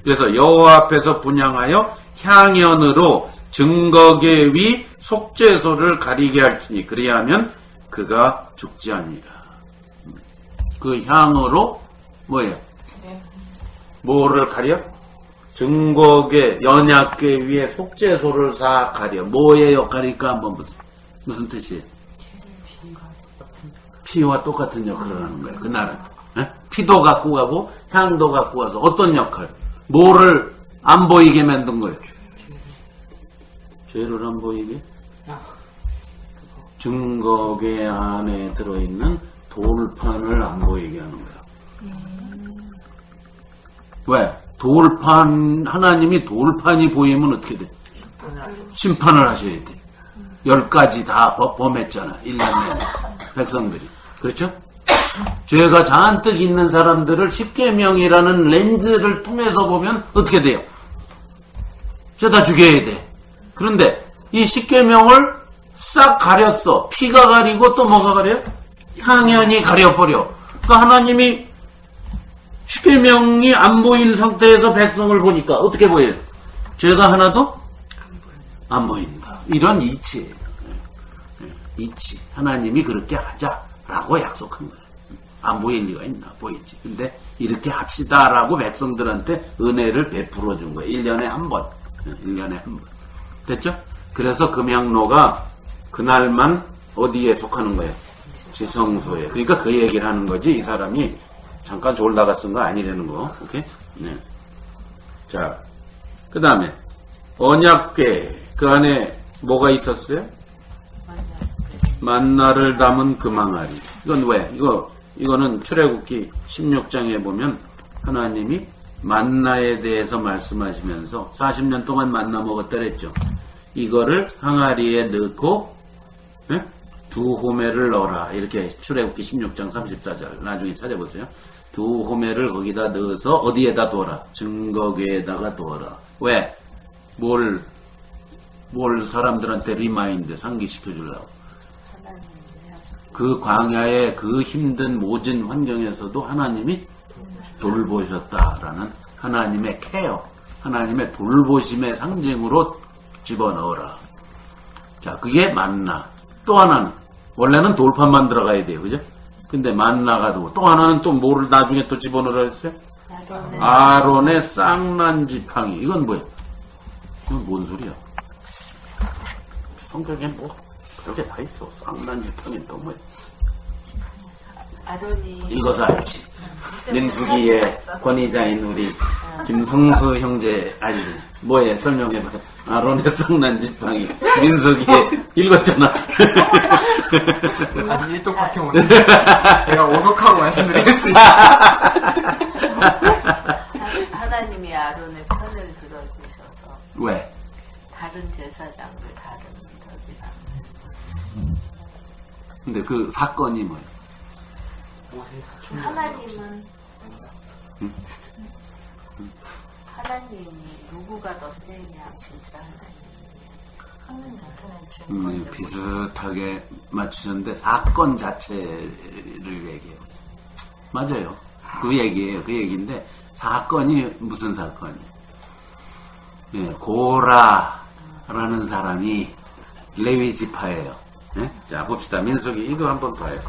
그래서 여호와 앞에서 분향하여 향연으로 증거계 위 속죄소를 가리게 할지니 그리하면 그가 죽지 아니라. 그 향으로 뭐예요? 뭐를 가려? 증거계, 연약계 위에 속죄소를 싹 가려. 뭐의 역할일까 한번 보세요. 무슨 뜻이에요? 피와 똑같은 역할을 하는 거예요. 그날은. 에? 피도 갖고 가고 향도 갖고 가서 어떤 역할? 뭐를 안 보이게 만든 거예요? 죄를 안 보이게? 증거계 안에 들어있는 돌판을 안 보이게 하는 거야. 왜? 돌판, 하나님이 돌판이 보이면 어떻게 돼? 심판을 하셔야 돼. 10가지 다 범했잖아. 1년 내내. 백성들이. 그렇죠? 죄가 잔뜩 있는 사람들을 10계명이라는 렌즈를 통해서 보면 어떻게 돼요? 죄다 죽여야 돼. 그런데 이 10계명을 싹 가렸어. 피가 가리고 또 뭐가 가려? 향연이 가려버려. 그러니까 하나님이 10계명이 안 보이는 상태에서 백성을 보니까 어떻게 보여요? 죄가 하나도 안 보인다. 이런 이치예요. 이치. 하나님이 그렇게 하자라고 약속한 거예요. 안 보일 리가 있나? 보이지. 근데 이렇게 합시다라고 백성들한테 은혜를 베풀어 준 거예요. 1년에 한 번. 1년에 한 번. 됐죠? 그래서 금향로가 그날만 어디에 속하는 거예요? 지성소에. 그러니까 그 얘기를 하는 거지. 이 사람이 잠깐 졸다가 쓴 거 아니라는 거. 오케이? 네. 자, 그 다음에 언약궤. 그 안에 뭐가 있었어요? 만나를 담은 금항아리. 이건 왜? 이거는 출애굽기 16장에 보면 하나님이 만나에 대해서 말씀하시면서 40년 동안 만나 먹었다랬죠. 이거를 항아리에 넣고 두 호멜을 넣어라. 이렇게 출애굽기 16장 34절 나중에 찾아보세요. 두 호멜을 거기다 넣어서 어디에다 둬라? 증거궤에다가 둬라. 왜? 뭘 사람들한테 리마인드 상기시켜 주려고. 그 광야의 그 힘든 모진 환경에서도 하나님이 돌보셨다라는 하나님의 케어, 하나님의 돌보심의 상징으로 집어넣어라. 자, 그게 만나. 또 하나는 원래는 돌판만 들어가야 돼요, 그죠? 근데 만나가 또 하나는 또 뭐를 나중에 또 집어넣으라 했어요? 아론의 쌍난 지팡이. 이건 뭐예요? 이건 뭔 소리야? 성경에 뭐 그렇게 다 있어. 쌍난 지팡이는 또 뭐예요? 아론이 읽어서 알지. 민수기의 권위자인 우리 김성수 형제 알지? 뭐에 설명해봐요. 아론의 쌍난 지팡이. 민수기에 읽었잖아. 아직 1쪽밖에 못했는데 제가 오독하고 말씀드리겠습니다. 하나님이 아론의 편을 들어주셔서 왜? 다른 제사장들 다른 저기랑 근데 그 사건이 뭐예요? 하나님은 하나님이 누구가 더 세냐 진짜 하나님. 비슷하게 맞추셨는데 사건 자체를 얘기해보세요. 맞아요. 그 얘기예요. 그 얘기인데 사건이 무슨 사건이에요? 예, 고라라는 사람이 레위 지파예요. 예? 자 봅시다. 민수기 이거 한번 봐요.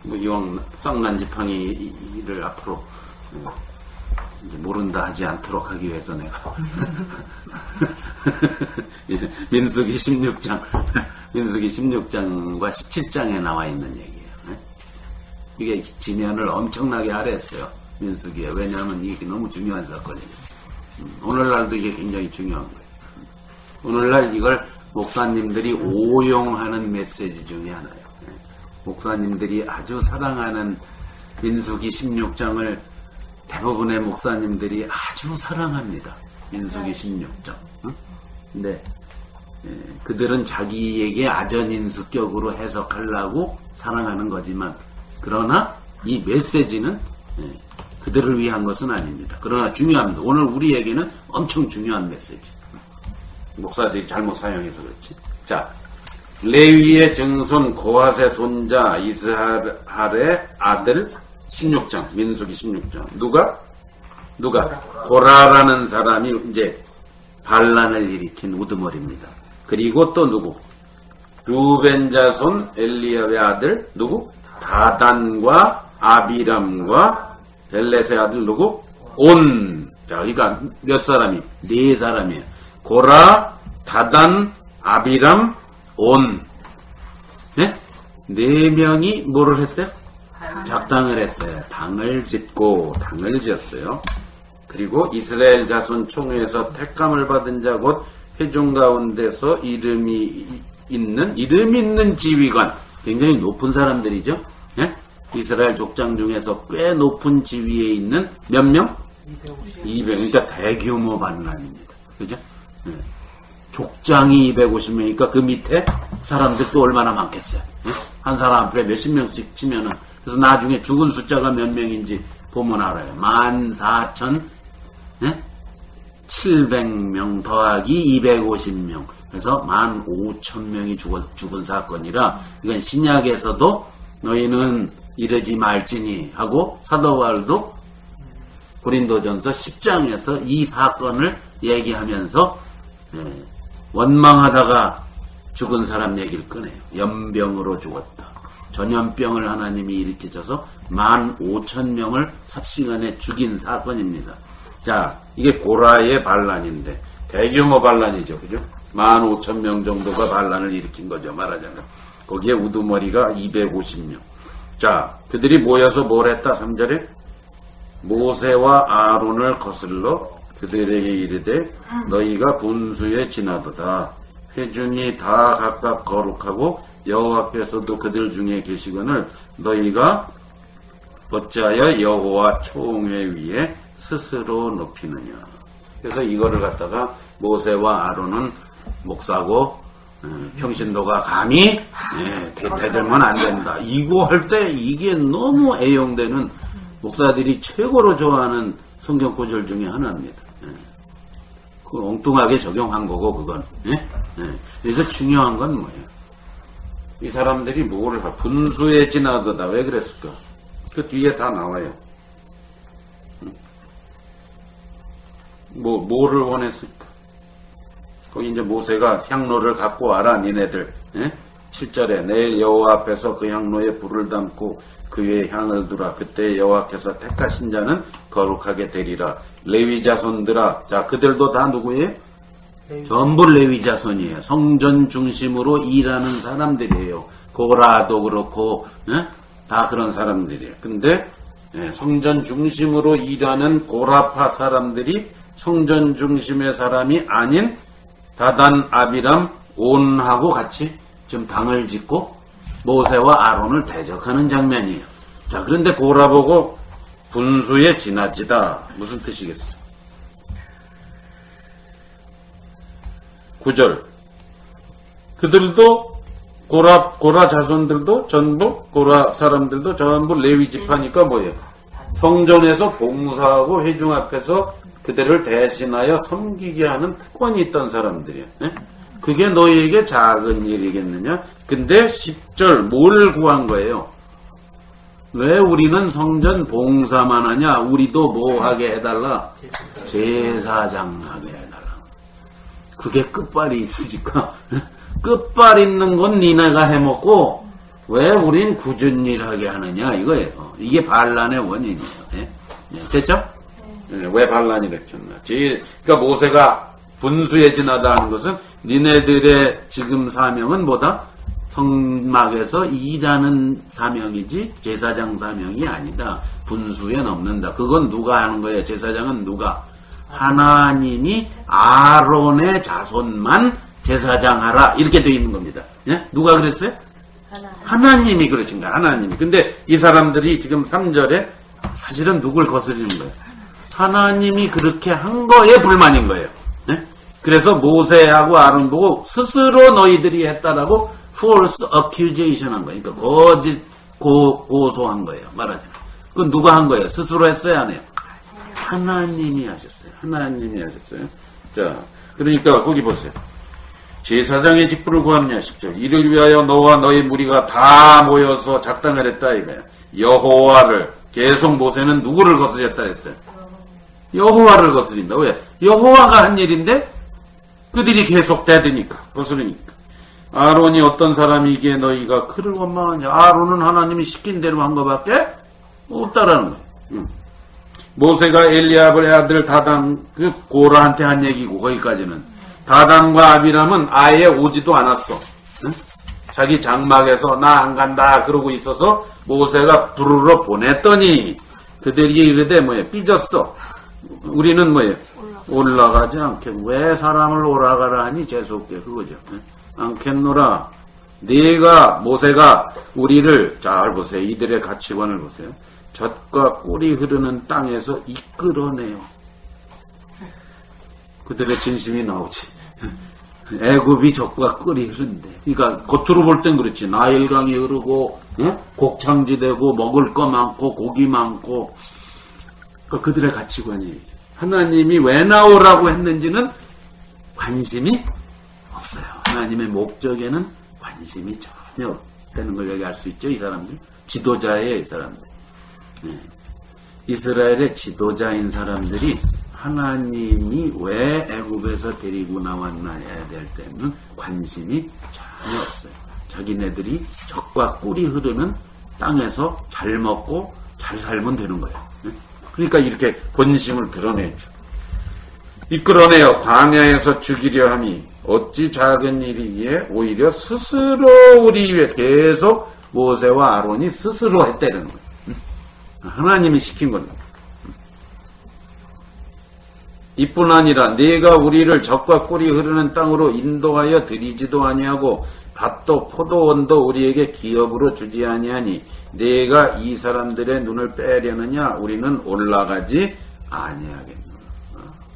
뭐 이왕 쌍난 지팡이를 앞으로 이제 모른다 하지 않도록 하기 위해서 내가 민수기 16장 민수기 16장과 17장에 나와 있는 얘기예요. 이게 지면을 엄청나게 아랬어요. 민수기에. 왜냐하면 이게 너무 중요한 사건이에요. 오늘날도 이게 굉장히 중요한 거예요. 오늘날 이걸 목사님들이 오용하는 메시지 중에 하나예요. 목사님들이 아주 사랑하는 민수기 16장을 대부분의 목사님들이 아주 사랑합니다. 민수기 16장. 근데 그들은 자기에게 아전인수격으로 해석하려고 사랑하는 거지만 그러나 이 메시지는 그들을 위한 것은 아닙니다. 그러나 중요합니다. 오늘 우리에게는 엄청 중요한 메시지. 목사들이 잘못 사용해서 그렇지. 자, 레위의 증손 고핫의 손자 이스할의 아들 16장, 민수기 16장. 누가? 고라라는 사람이 이제 반란을 일으킨 우두머리입니다. 그리고 또 누구? 루벤 자손 엘리압의 아들 누구? 다단과 아비람과 벨렛의 아들 누구? 온. 자, 그러니까 몇 사람이? 네 사람이에요. 고라, 다단, 아비람, 온. 네? 네 명이 뭐를 했어요? 작당을 했어요. 당을 지었어요. 그리고 이스라엘 자손 총회에서 택감을 받은 자 곧 회중 가운데서 이름 있는 지휘관. 굉장히 높은 사람들이죠. 네? 이스라엘 족장 중에서 꽤 높은 지위에 있는 몇 명? 200. 그러니까 대규모 반란입니다. 그죠? 네. 족장이 250명이니까 그 밑에 사람들도 얼마나 많겠어요. 네? 한 사람 앞에 몇십 명씩 치면은 그래서 나중에 죽은 숫자가 몇 명인지 보면 알아요. 14,700명 더하기 250명. 그래서 15,000명이 죽은 사건이라 이건 신약에서도 너희는 이러지 말지니 하고 사도 바울도 고린도전서 10장에서 이 사건을 얘기하면서 원망하다가 죽은 사람 얘기를 꺼내요. 연병으로 죽었다. 전염병을 하나님이 일으키셔서 15,000명을 삽시간에 죽인 사건입니다. 자, 이게 고라의 반란인데 대규모 반란이죠. 그죠? 15,000명 정도가 반란을 일으킨 거죠. 말하자면. 거기에 우두머리가 250명. 자, 그들이 모여서 뭘 했다? 3절에 모세와 아론을 거슬러 그들에게 이르되 너희가 분수에 지나도다. 회중이 다 각각 거룩하고 여호와께서도 그들 중에 계시거늘 너희가 어찌하여 여호와 총회 위에 스스로 높이느냐. 그래서 이거를 갖다가 모세와 아론은 목사고 평신도가 감히 대들면 안 된다. 이거 할 때 이게 너무 애용되는 목사들이 최고로 좋아하는 성경 구절 중에 하나입니다. 그걸 엉뚱하게 적용한 거고 그건. 그래서 중요한 건 뭐예요? 이 사람들이 뭐를 분수에 지나도다. 왜 그랬을까? 그 뒤에 다 나와요. 뭐를 원했을까? 거기 이제 모세가 향로를 갖고 와라 니네들. 7절에 내일 여호와 앞에서 그 향로에 불을 담고 그 위에 향을 두라. 그때 여호와께서 택하신 자는 거룩하게 되리라. 레위 자손들아. 자, 그들도 다 누구예요? 전부 레위 자손이에요. 성전 중심으로 일하는 사람들이에요. 고라도 그렇고 다 그런 사람들이에요. 근데 성전 중심으로 일하는 고라파 사람들이 성전 중심의 사람이 아닌 다단, 아비람, 온하고 같이 지금 당을 짓고 모세와 아론을 대적하는 장면이에요. 자, 그런데 고라 보고 분수에 지나치다. 무슨 뜻이겠어요? 9절. 그들도 고라 자손들도 전부 고라 사람들도 전부 레위 지파니까 뭐예요? 성전에서 봉사하고 회중 앞에서 그들을 대신하여 섬기게 하는 특권이 있던 사람들이에요. 그게 너희에게 작은 일이겠느냐? 근데 10절 뭘 구한 거예요? 왜 우리는 성전 봉사만 하냐? 우리도 뭐 하게 해달라? 제사장 하게 해달라. 그게 끝발이 있으니까 끝발 있는 건 니네가 해먹고 왜 우린 굳은 일 하게 하느냐 이거예요. 이게 반란의 원인이에요. 됐죠? 왜 반란이 일으켰나? 그러니까 모세가 분수에 지나다 하는 것은 니네들의 지금 사명은 뭐다? 성막에서 일하는 사명이지 제사장 사명이 아니다. 분수에 넘는다. 그건 누가 하는 거예요? 제사장은 누가? 하나님이 아론의 자손만 제사장 하라. 이렇게 되어 있는 겁니다. 누가 그랬어요? 하나님이 그러신 거야. 하나님이. 근데 이 사람들이 지금 3절에 사실은 누굴 거스리는 거예요? 하나님이 그렇게 한 거에 불만인 거예요. 그래서 모세하고 아론 보고 스스로 너희들이 했다라고 false accusation 한 거예요. 그러니까 거짓 고소한 거예요. 말하자면. 그건 누가 한 거예요? 스스로 했어요? 안 해요? 하나님이 하셨어요. 하나님이 하셨어요. 자, 그러니까 거기 보세요. 제사장의 직분을 구하느냐 10절. 이를 위하여 너와 너희 무리가 다 모여서 작당을 했다 이거예요. 여호와를. 계속 모세는 누구를 거스렸다 했어요? 여호와를 거스린다. 왜? 여호와가 한 일인데 그들이 계속 대드니까 거스르니까. 아론이 어떤 사람이기에 너희가 그를 원망하냐. 아론은 하나님이 시킨 대로 한 것밖에 없다라는 거예요. 모세가 엘리압의 아들 다단 그 고라한테 한 얘기고 거기까지는. 다단과 아비람은 아예 오지도 않았어. 자기 장막에서 나 안 간다 그러고 있어서 모세가 부르러 보냈더니 그들이 이르되 뭐예요? 삐졌어. 우리는 뭐예요? 올라가지 않겠. 왜 사람을 오라가라 하니 재수없게 그거죠. 않겠노라. 네가 모세가 우리를 잘 보세요. 이들의 가치관을 보세요. 젖과 꿀이 흐르는 땅에서 이끌어내요. 그들의 진심이 나오지. 애굽이 젖과 꿀이 흐른대. 그러니까 겉으로 볼 땐 그렇지. 나일강이 흐르고 곡창지대고 먹을 거 많고 고기 많고. 그러니까 그들의 가치관이 하나님이 왜 나오라고 했는지는 관심이 없어요. 하나님의 목적에는 관심이 전혀 없다는 걸 여기 알 수 있죠. 이 사람들. 지도자예요. 이 사람들. 이스라엘의 지도자인 사람들이 하나님이 왜 애굽에서 데리고 나왔나 해야 될 때는 관심이 전혀 없어요. 자기네들이 젖과 꿀이 흐르는 땅에서 잘 먹고 잘 살면 되는 거예요. 그러니까 이렇게 본심을 드러내죠. 이끌어내어 광야에서 죽이려 함이 어찌 작은 일이기에 오히려 스스로 우리 위해 계속 모세와 아론이 스스로 했다는 거예요. 하나님이 시킨 겁니다. 이뿐 아니라 네가 우리를 적과 꿀이 흐르는 땅으로 인도하여 들이지도 아니하고 밭도 포도원도 우리에게 기업으로 주지 아니하니 네가 이 사람들의 눈을 빼려느냐? 우리는 올라가지 아니하겠노라.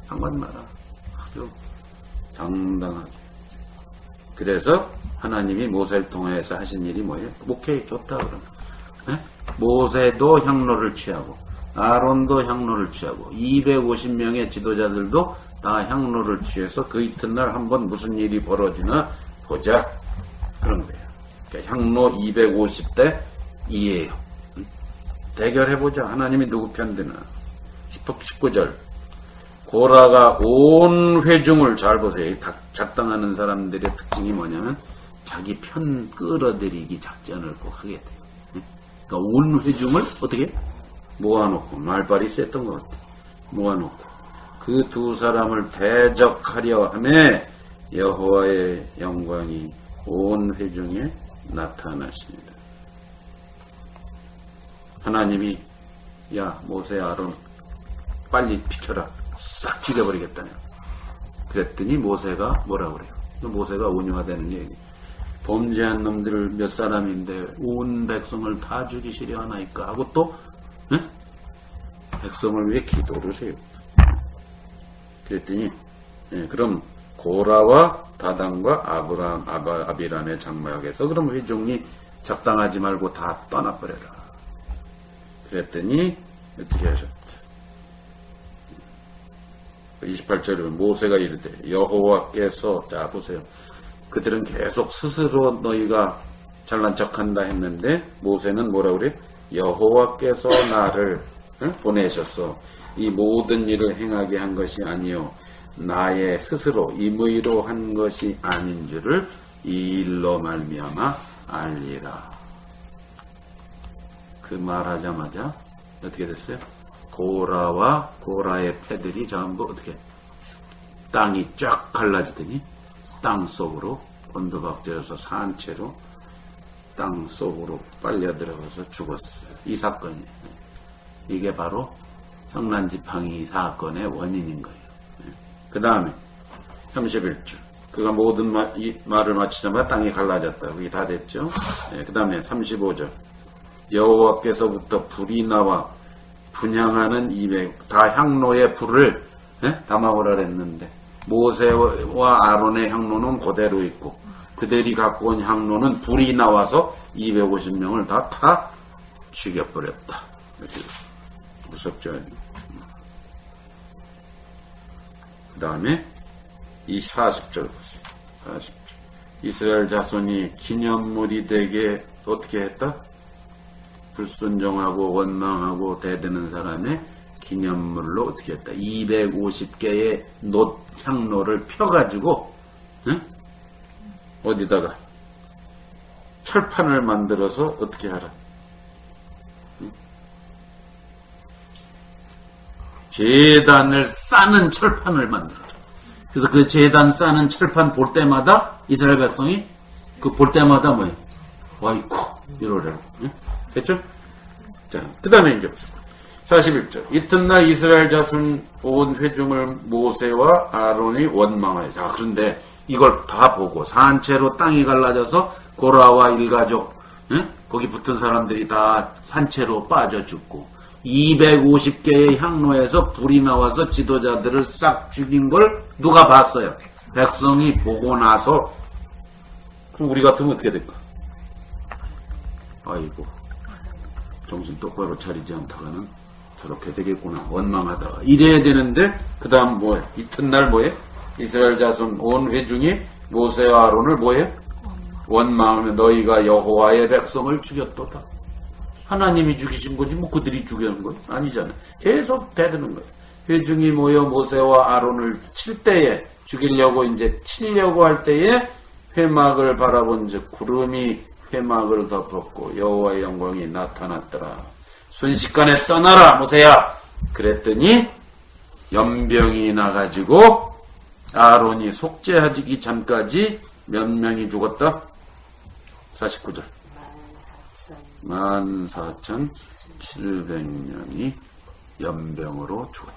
상관 마라. 아주 당당하게. 그래서 하나님이 모세를 통해서 하신 일이 뭐예요? 오케이, 좋다 그러면. 모세도 향로를 취하고 아론도 향로를 취하고 250명의 지도자들도 다 향로를 취해서 그 이튿날 한번 무슨 일이 벌어지나 보자. 그런 거예요. 그러니까 향로 250대 2예요. 대결해보자. 하나님이 누구 편 드나. 19절. 고라가 온 회중을 잘 보세요. 작당하는 사람들의 특징이 뭐냐면 자기 편 끌어들이기 작전을 꼭 하게 돼요. 그러니까 온 회중을 어떻게? 모아놓고, 말발이 셌던 것 같아. 모아놓고 그 두 사람을 대적하려 하매 여호와의 영광이 온 회중에 나타나십니다. 하나님이 야 모세 아론 빨리 비켜라. 싹 죽여버리겠다네요. 그랬더니 모세가 뭐라고 그래요? 모세가 온유하다는 얘기. 범죄한 놈들 몇 사람인데 온 백성을 다 죽이시려 하나이까 하고 또 백성을 위해 기도를 해요. 그랬더니 그럼 고라와 다단과 아비람의 장막에서 그럼 회중이 작당하지 말고 다 떠나버려라. 그랬더니 어떻게 하셨다. 28절에 모세가 이르되 여호와께서 자 보세요. 그들은 계속 스스로 너희가 잘난 척한다 했는데 모세는 뭐라 그래? 여호와께서 나를 보내셨어. 이 모든 일을 행하게 한 것이 아니요 나의 스스로 임의로 한 것이 아닌 줄을 이 일로 말미암아 알리라. 그 말하자마자 어떻게 됐어요? 고라와 고라의 패들이 전부 어떻게 땅이 쫙 갈라지더니 땅 속으로 곤두박질해서 산채로 땅 속으로 빨려 들어가서 죽었어요. 이 사건이에요. 이게 바로 성난지팡이 사건의 원인인 거예요. 그 다음에 31절 그가 모든 말을 마치자마자 땅이 갈라졌다. 그게 다 됐죠. 그 다음에 35절 여호와께서부터 불이 나와 분향하는 200 다 향로에 불을 담아오라 그랬는데 모세와 아론의 향로는 그대로 있고 그들이 갖고 온 향로는 불이 나와서 250명을 다 죽여버렸다. 이렇게 무섭죠. 그 다음에 이 40절 보세요. 40절. 이스라엘 자손이 기념물이 되게 어떻게 했다? 불순종하고 원망하고 대드는 사람의 기념물로 어떻게 했다? 250개의 향로를 펴가지고 어디다가 철판을 만들어서 어떻게 하라? 제단을 싸는 철판을 만들어라. 그래서 그 제단 싸는 철판 볼 때마다 이스라엘 백성이 그 볼 때마다 뭐예요? 와이쿠 이러라고. 됐죠? 자, 그 다음에 이제 41절. 이튿날 이스라엘 자손 온 회중을 모세와 아론이 원망하여. 자, 그런데 이걸 다 보고 산채로 땅이 갈라져서 고라와 일가족, 거기 붙은 사람들이 다 산채로 빠져 죽고 250개의 향로에서 불이 나와서 지도자들을 싹 죽인 걸 누가 봤어요? 백성이 보고 나서 그럼 우리 같으면 어떻게 될까? 아이고 정신 똑바로 차리지 않다가는 저렇게 되겠구나. 원망하다가 이래야 되는데 그 다음 뭐해? 이튿날 뭐해? 이스라엘 자손 온 회중이 모세와 아론을 뭐해? 원망하며 너희가 여호와의 백성을 죽였도다. 하나님이 죽이신 거지 뭐 그들이 죽이는 거 아니잖아요. 계속 대드는 거예요. 회중이 모여 모세와 아론을 칠 때에 죽이려고 이제 치려고 할 때에 회막을 바라본즉 구름이 회막을 덮었고 여호와의 영광이 나타났더라. 순식간에 떠나라 모세야. 그랬더니 연병이 나가지고 아론이 속죄하기 전까지 몇 명이 죽었다? 49절 14,700명이 연병으로 죽었다.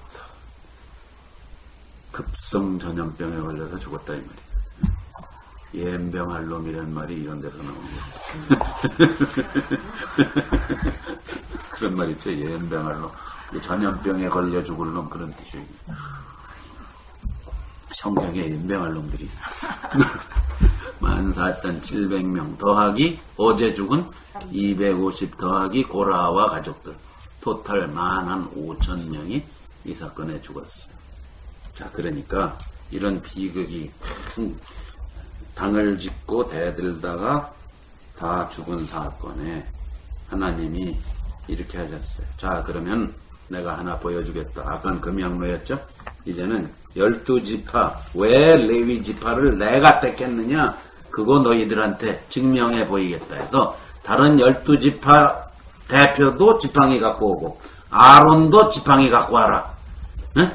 급성 전염병에 걸려서 죽었다 이 말이야. 예병할 놈이란 말이 이런 데서 나온 거야. 그런 말 있죠. 예병할 놈. 전염병에 걸려 죽을 놈 그런 뜻이에요. 성경에 예병할 놈들이 있어. 14,700명 더하기 어제 죽은 250 더하기 고라와 가족들 토탈 15,000명이 이 사건에 죽었어요. 자, 그러니까 이런 비극이 큰 당을 짓고 대들다가 다 죽은 사건에 하나님이 이렇게 하셨어요. 자, 그러면 내가 하나 보여주겠다. 아까는 금양로였죠? 이제는 12지파, 왜 레위 지파를 내가 택했느냐? 그거 너희들한테 증명해 보이겠다 해서 다른 12지파 대표도 지팡이 갖고 오고 아론도 지팡이 갖고 와라. 네?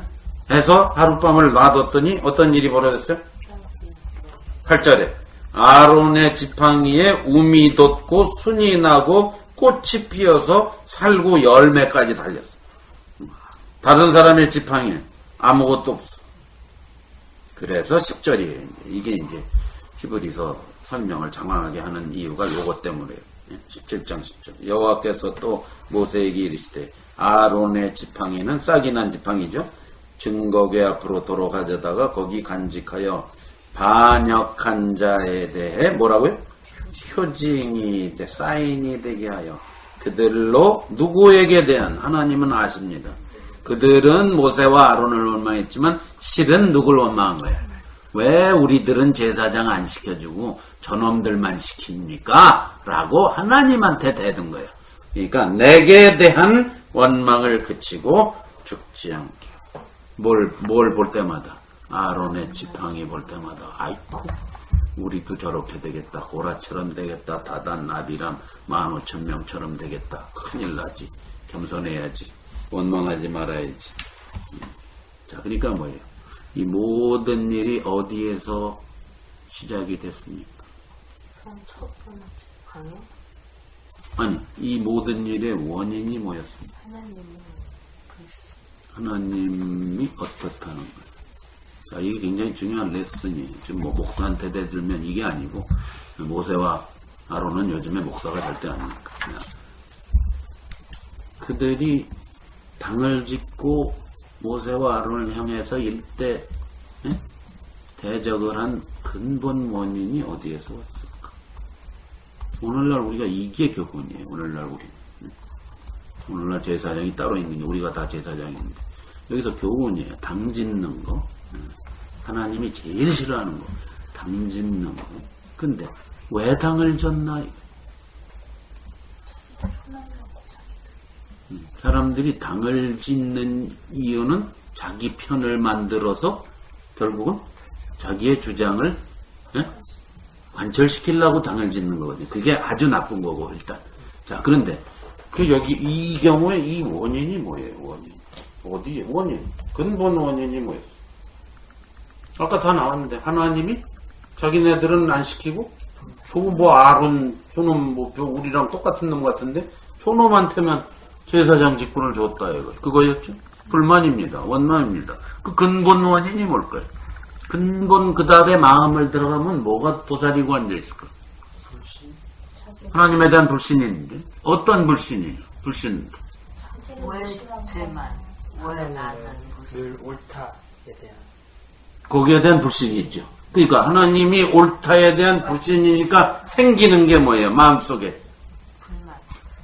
해서 하룻밤을 놔뒀더니 어떤 일이 벌어졌어요? 8절에 아론의 지팡이에 움이 돋고 순이 나고 꽃이 피어서 살구 열매까지 달렸어. 다른 사람의 지팡이에 아무것도 없어. 그래서 10절이에요. 이게 이제 히브리서 설명을 장황하게 하는 이유가 요것 때문에요. 17장 10절. 여호와께서 또 모세에게 이르시되 아론의 지팡이는 싹이 난 지팡이죠. 증거궤 앞으로 도로 가져다가 거기 간직하여 반역한 자에 대해 뭐라고요? 표징이 돼, 사인이 되게 하여 그들로 누구에게 대한 하나님은 아십니다. 그들은 모세와 아론을 원망했지만 실은 누굴 원망한 거야? 왜 우리들은 제사장 안 시켜주고 저놈들만 시킵니까? 라고 하나님한테 대든 거예요. 그러니까 내게 대한 원망을 그치고 죽지 않게. 뭘 볼 때마다 아론의 지팡이 볼 때마다 아이고 우리도 저렇게 되겠다. 고라처럼 되겠다. 다단 아비람 15,000명처럼 되겠다. 큰일 나지. 겸손해야지. 원망하지 말아야지. 자, 그러니까 뭐예요? 이 모든 일이 어디에서 시작이 됐습니까? 첫 번째 방요? 아니, 이 모든 일의 원인이 뭐였습니까? 하나님이 어떻다는 거예요. 자, 이게 굉장히 중요한 레슨이에요. 지금 뭐 목사한테 대들면 이게 아니고 모세와 아론은 요즘에 목사가 절대 아니니까. 그들이 당을 짓고 모세와 아론을 향해서 일대 대적을 한 근본 원인이 어디에서 왔을까? 오늘날 우리가 이게 교훈이에요. 오늘날 제사장이 따로 있는 게 우리가 다 제사장인데 여기서 교훈이에요. 당 짓는 거. 하나님이 제일 싫어하는 거. 당 짓는 거. 근데 왜 당을 졌나? 사람들이 당을 짓는 이유는 자기 편을 만들어서 결국은 자기의 주장을 관철시키려고 당을 짓는 거거든요. 그게 아주 나쁜 거고 일단. 자, 그런데 여기 이 경우에 이 원인이 뭐예요? 어디에 원인? 근본 원인이 뭐였어? 아까 다 나왔는데 하나님이 자기네들은 안 시키고 뭐 아론 저놈 뭐 우리랑 똑같은 놈 같은데 저놈한테만 제사장 직분을 줬다 이거 그거였죠? 불만입니다. 원망입니다. 그 근본 원인이 뭘까요? 근본 그 다음에 마음을 들어가면 뭐가 도사리고 앉아있을까? 하나님에 대한 불신이 있는데 어떤 불신이에요? 불신 왜 쟤만 왜 나는 무슨 늘 옳다에 대한 거기에 대한 불신이 있죠. 그러니까 하나님이 옳다에 대한 불신이니까 생기는 게 뭐예요? 마음속에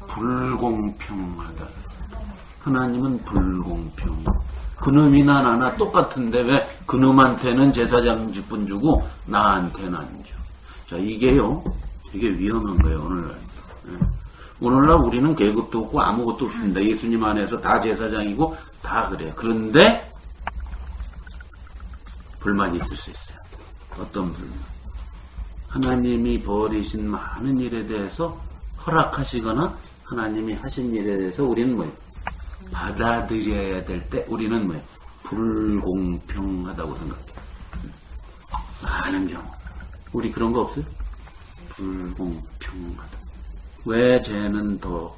불공평하다. 하나님은 불공평. 그놈이나 나나 똑같은데 왜 그놈한테는 제사장 직분 주고 나한테는 안 줘. 자, 이게요 되게 위험한 거예요. 오늘날. 오늘날 우리는 계급도 없고 아무것도 없습니다. 예수님 안에서 다 제사장이고 다 그래요. 그런데 불만이 있을 수 있어요. 어떤 불만? 하나님이 벌이신 많은 일에 대해서 허락하시거나 하나님이 하신 일에 대해서 우리는 뭐예요? 받아들여야 될 때 우리는 뭐예요? 불공평하다고 생각해요. 많은 경우. 우리 그런 거 없어요? 불공평하다. 왜 쟤는 더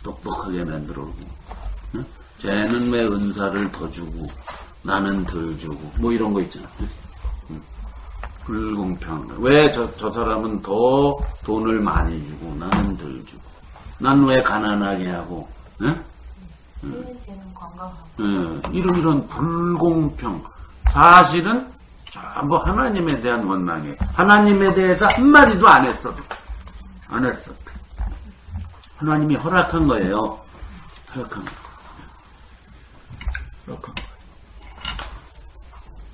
똑똑하게 만들어오고 쟤는 왜 은사를 더 주고 나는 덜 주고 뭐 이런 거 있잖아. 불공평. 왜 저 사람은 더 돈을 많이 주고 나는 덜 주고 난 왜 가난하게 하고 응? 는 건강하고. 이런 불공평. 사실은 전부 하나님에 대한 원망이에요. 하나님에 대해서 한마디도 안 했어도. 하나님이 허락한 거예요. 허락한 거.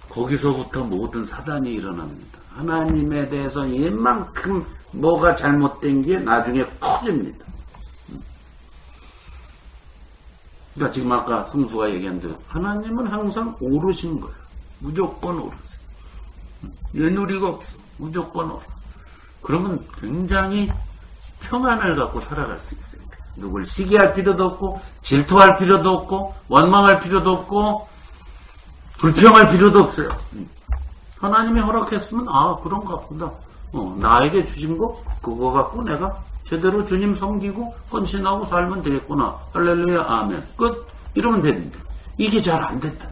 거기서부터 모든 사단이 일어납니다. 하나님에 대해서 이만큼 뭐가 잘못된 게 나중에 커집니다. 그러니까 지금 아까 승수가 얘기한 대로 하나님은 항상 오르신 거예요. 무조건 오르세요. 예누리가 없어. 무조건 오르. 그러면 굉장히 평안을 갖고 살아갈 수 있어요. 누굴 시기할 필요도 없고 질투할 필요도 없고 원망할 필요도 없고 불평할 필요도 없어요. 하나님이 허락했으면 그런가 보다. 나에게 주신 거 그거 갖고 내가 제대로 주님 섬기고 헌신하고 살면 되겠구나. 할렐루야 아멘. 끝. 이러면 되는데 이게 잘 안 된다.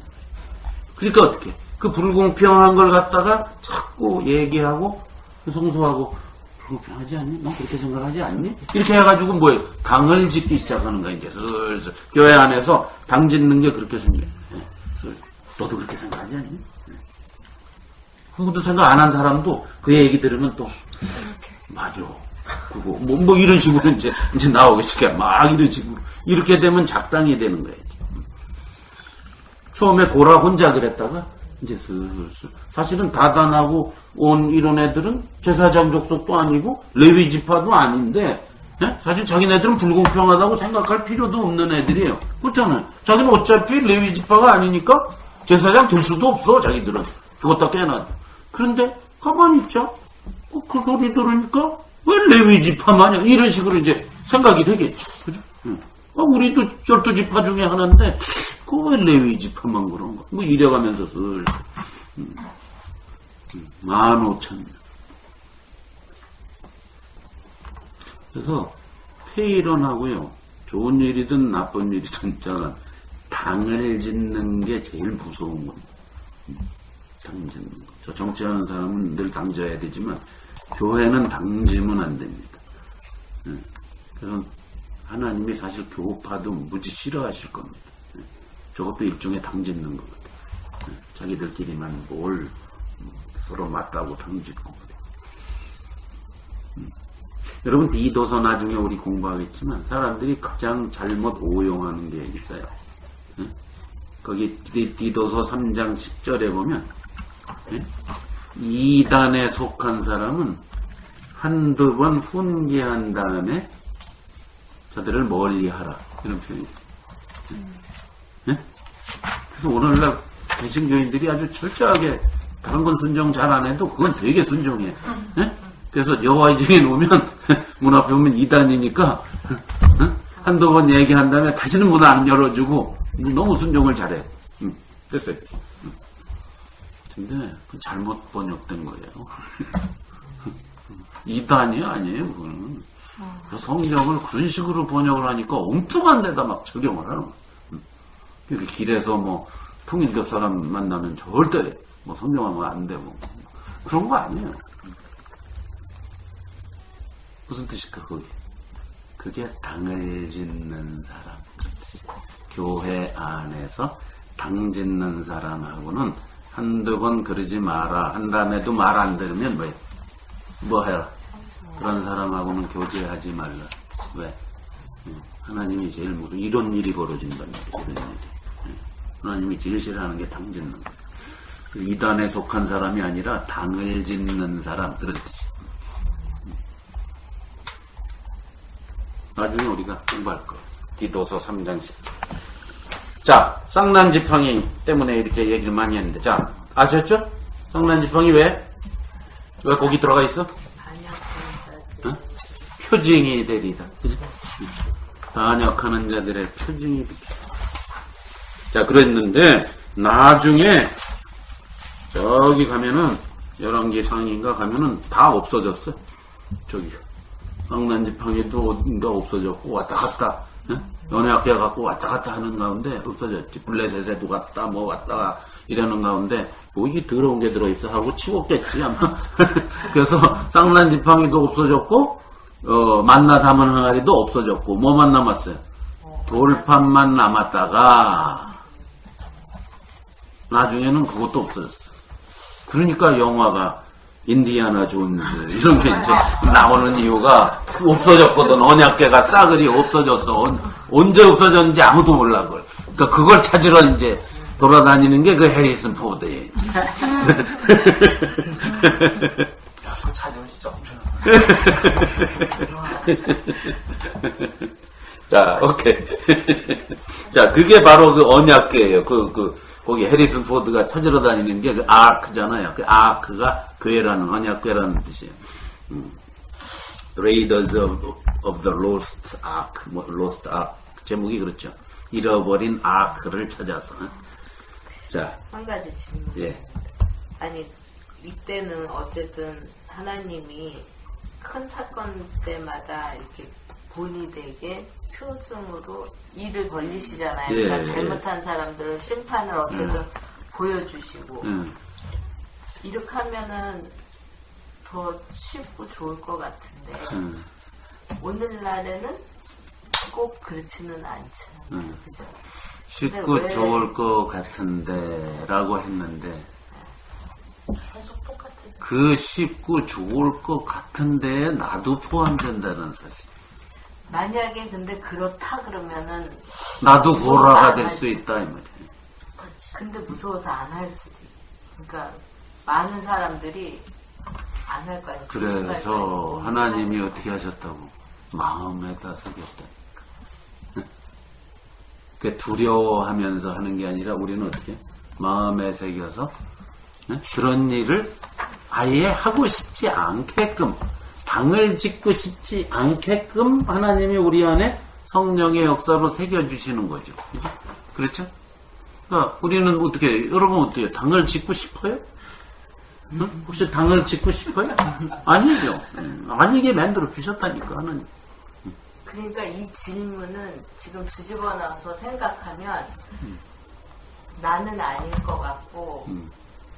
그러니까 어떻게 그 불공평한 걸 갖다가 자꾸 얘기하고 성소하고 불공평하지 않니? 너 그렇게 생각하지 않니? 이렇게 해가지고 뭐예요? 당을 짓기 시작하는 거야. 이제 슬슬 교회 안에서 당 짓는 게 그렇게 생겨요. 너도 그렇게 생각하지 않니? 한 번도 생각 안 한 사람도 그 얘기 들으면 또 맞아. 그거 뭐 이런 식으로 이제 나오겠지. 막 이런 식으로 이렇게 되면 작당이 되는 거예요. 처음에 고라 혼자 그랬다가 이제 슬슬 사실은 다단하고 온 이런 애들은 제사장 족속도 아니고 레위 지파도 아닌데 사실 자기네들은 불공평하다고 생각할 필요도 없는 애들이에요. 그렇잖아요. 자기는 어차피 레위 지파가 아니니까 제사장 될 수도 없어. 자기들은 죽었다 깨어나도. 그런데 가만히 있자. 그 소리 들으니까 왜 레위 지파마냐 이런 식으로 이제 생각이 되겠죠. 그죠? 우리도 12지파 중에 하나인데 그 왜 레위 지파만 그런가? 뭐 이래가면서 슬슬 15,000명. 그래서 폐일원하고요. 좋은 일이든 나쁜 일이든 당을 짓는 게 제일 무서운 겁니다. 당 짓는 거. 저 정치하는 사람은 늘 당져야 되지만 교회는 당지면 안 됩니다. 그래서 하나님이 사실 교파도 무지 싫어하실 겁니다. 저것도 일종의 당짓는 거거든요. 자기들끼리만 뭘 서로 맞다고 당짓고. 여러분 디도서 나중에 우리 공부하겠지만 사람들이 가장 잘못 오용하는 게 있어요. 거기 디도서 3장 10절에 보면 이단에 속한 사람은 한두 번 훈계한 다음에 저들을 멀리하라 이런 표현이 있어요. 그래서 오늘날 개신교인들이 아주 철저하게 다른 건 순종 잘 안 해도 그건 되게 순종해. 그래서 여호와의 증인 오면 문 앞에 오면 이단이니까 한두 번 얘기한 다음에 다시는 문 안 열어주고 너무 순종을 잘해. 됐어요. 근데 그 잘못 번역된 거예요. 이단이 아니에요. 그거는. 성경을 그런 식으로 번역을 하니까 엉뚱한 데다 막 적용을 하는 거예요. 그러니까 길에서 뭐 통일교 사람 만나면 절대 뭐 성경하면 안 되고 그런 거 아니에요. 무슨 뜻일까 거기? 그게 당을 짓는 사람 그 뜻이에요. 교회 안에서 당 짓는 사람하고는 한두 번 그러지 마라 한 다음에도 말 안 들으면 뭐 해라. 그런 사람하고는 교제하지 말라. 왜? 하나님이 제일 무슨 이런 일이 벌어진단 말이에요. 이런 일이. 하나님이 제일 싫어하는 게 당 짓는 거예요. 이단에 속한 사람이 아니라 당을 짓는 사람 그런 뜻이에요. 나중에 우리가 공부할 거예요. 디도서 3장 10절. 자, 쌍난지팡이 때문에 이렇게 얘기를 많이 했는데, 자, 아셨죠? 쌍난지팡이 왜 거기 들어가 있어? 표징이 되리다. 그죠? 반역하는 자들의 표징이 되리다. 자, 그랬는데, 나중에, 저기 가면은, 11개 상인가 가면은 다 없어졌어. 저기. 쌍난지팡이도 없어졌고, 왔다 갔다 언약궤 갖고 왔다 갔다 하는 가운데 없어졌지. 블레셋에도 갔다 뭐 왔다가 이러는 가운데 뭐 이게 더러운 게 들어있어 하고 치웠겠지 아마. 그래서 쌍난 지팡이도 없어졌고 만나 담은 항아리도 없어졌고 뭐만 남았어요? 돌판만 남았다가 나중에는 그것도 없어졌어. 그러니까 영화가 인디아나 존스 이런 게 이제 나오는 이유가 없어졌거든. 언약궤가 싸그리 없어졌어. 언제 없어졌는지 아무도 몰라 그걸. 그러니까 그걸 찾으러 이제 돌아다니는 게 그 해리슨 포드예요. 그거 찾으면 진짜 엄청. 자, 오케이. 자, 그게 바로 그 언약궤예요. 거기 해리슨 포드가 찾으러 다니는 게 그 아크잖아요. 그 아크가 궤라는, 언약궤라는 뜻이에요. Raiders of the Lost Ark, 뭐, Lost Ark. 제목이 그렇죠. 잃어버린 아크를 찾아서. 자. 한 가지 질문. 예. 아니, 이때는 어쨌든 하나님이 큰 사건 때마다 이렇게 본이 되게 표징으로 일을 벌리시잖아요. 예, 그러니까 예. 잘못한 사람들을 심판을 어쨌든 보여주시고 이렇게 하면은 더 쉽고 좋을 것 같은데 오늘날에는 꼭 그렇지는 않죠. 그죠? 쉽고 왜- 좋을 것 같은데 라고 했는데 계속 똑같아져. 그 쉽고 좋을 것 같은데 나도 포함된다는 사실. 만약에 근데 그렇다 그러면은 나도 무서워서 고라가 안 될 하지. 수 있다 이 말이에요. 근데 무서워서 안 할 수도 있고. 그러니까 많은 사람들이 안 할 거 아니에요. 조심할 거 그래서 아니에요. 하나님이 어떻게 하셨다고? 마음에다 새겼다니까. 그 두려워하면서 하는 게 아니라 우리는 어떻게? 마음에 새겨서 그런 일을 아예 하고 싶지 않게끔 당을 짓고 싶지 않게끔 하나님이 우리 안에 성령의 역사로 새겨주시는 거죠. 그죠? 그렇죠? 그러니까 우리는 어떻게, 여러분 어때요? 당을 짓고 싶어요? 응? 혹시 당을 짓고 싶어요? 아니죠. 아니게 만들어 주셨다니까, 하나님. 그러니까 이 질문은 지금 뒤집어 놔서 생각하면 나는 아닐 것 같고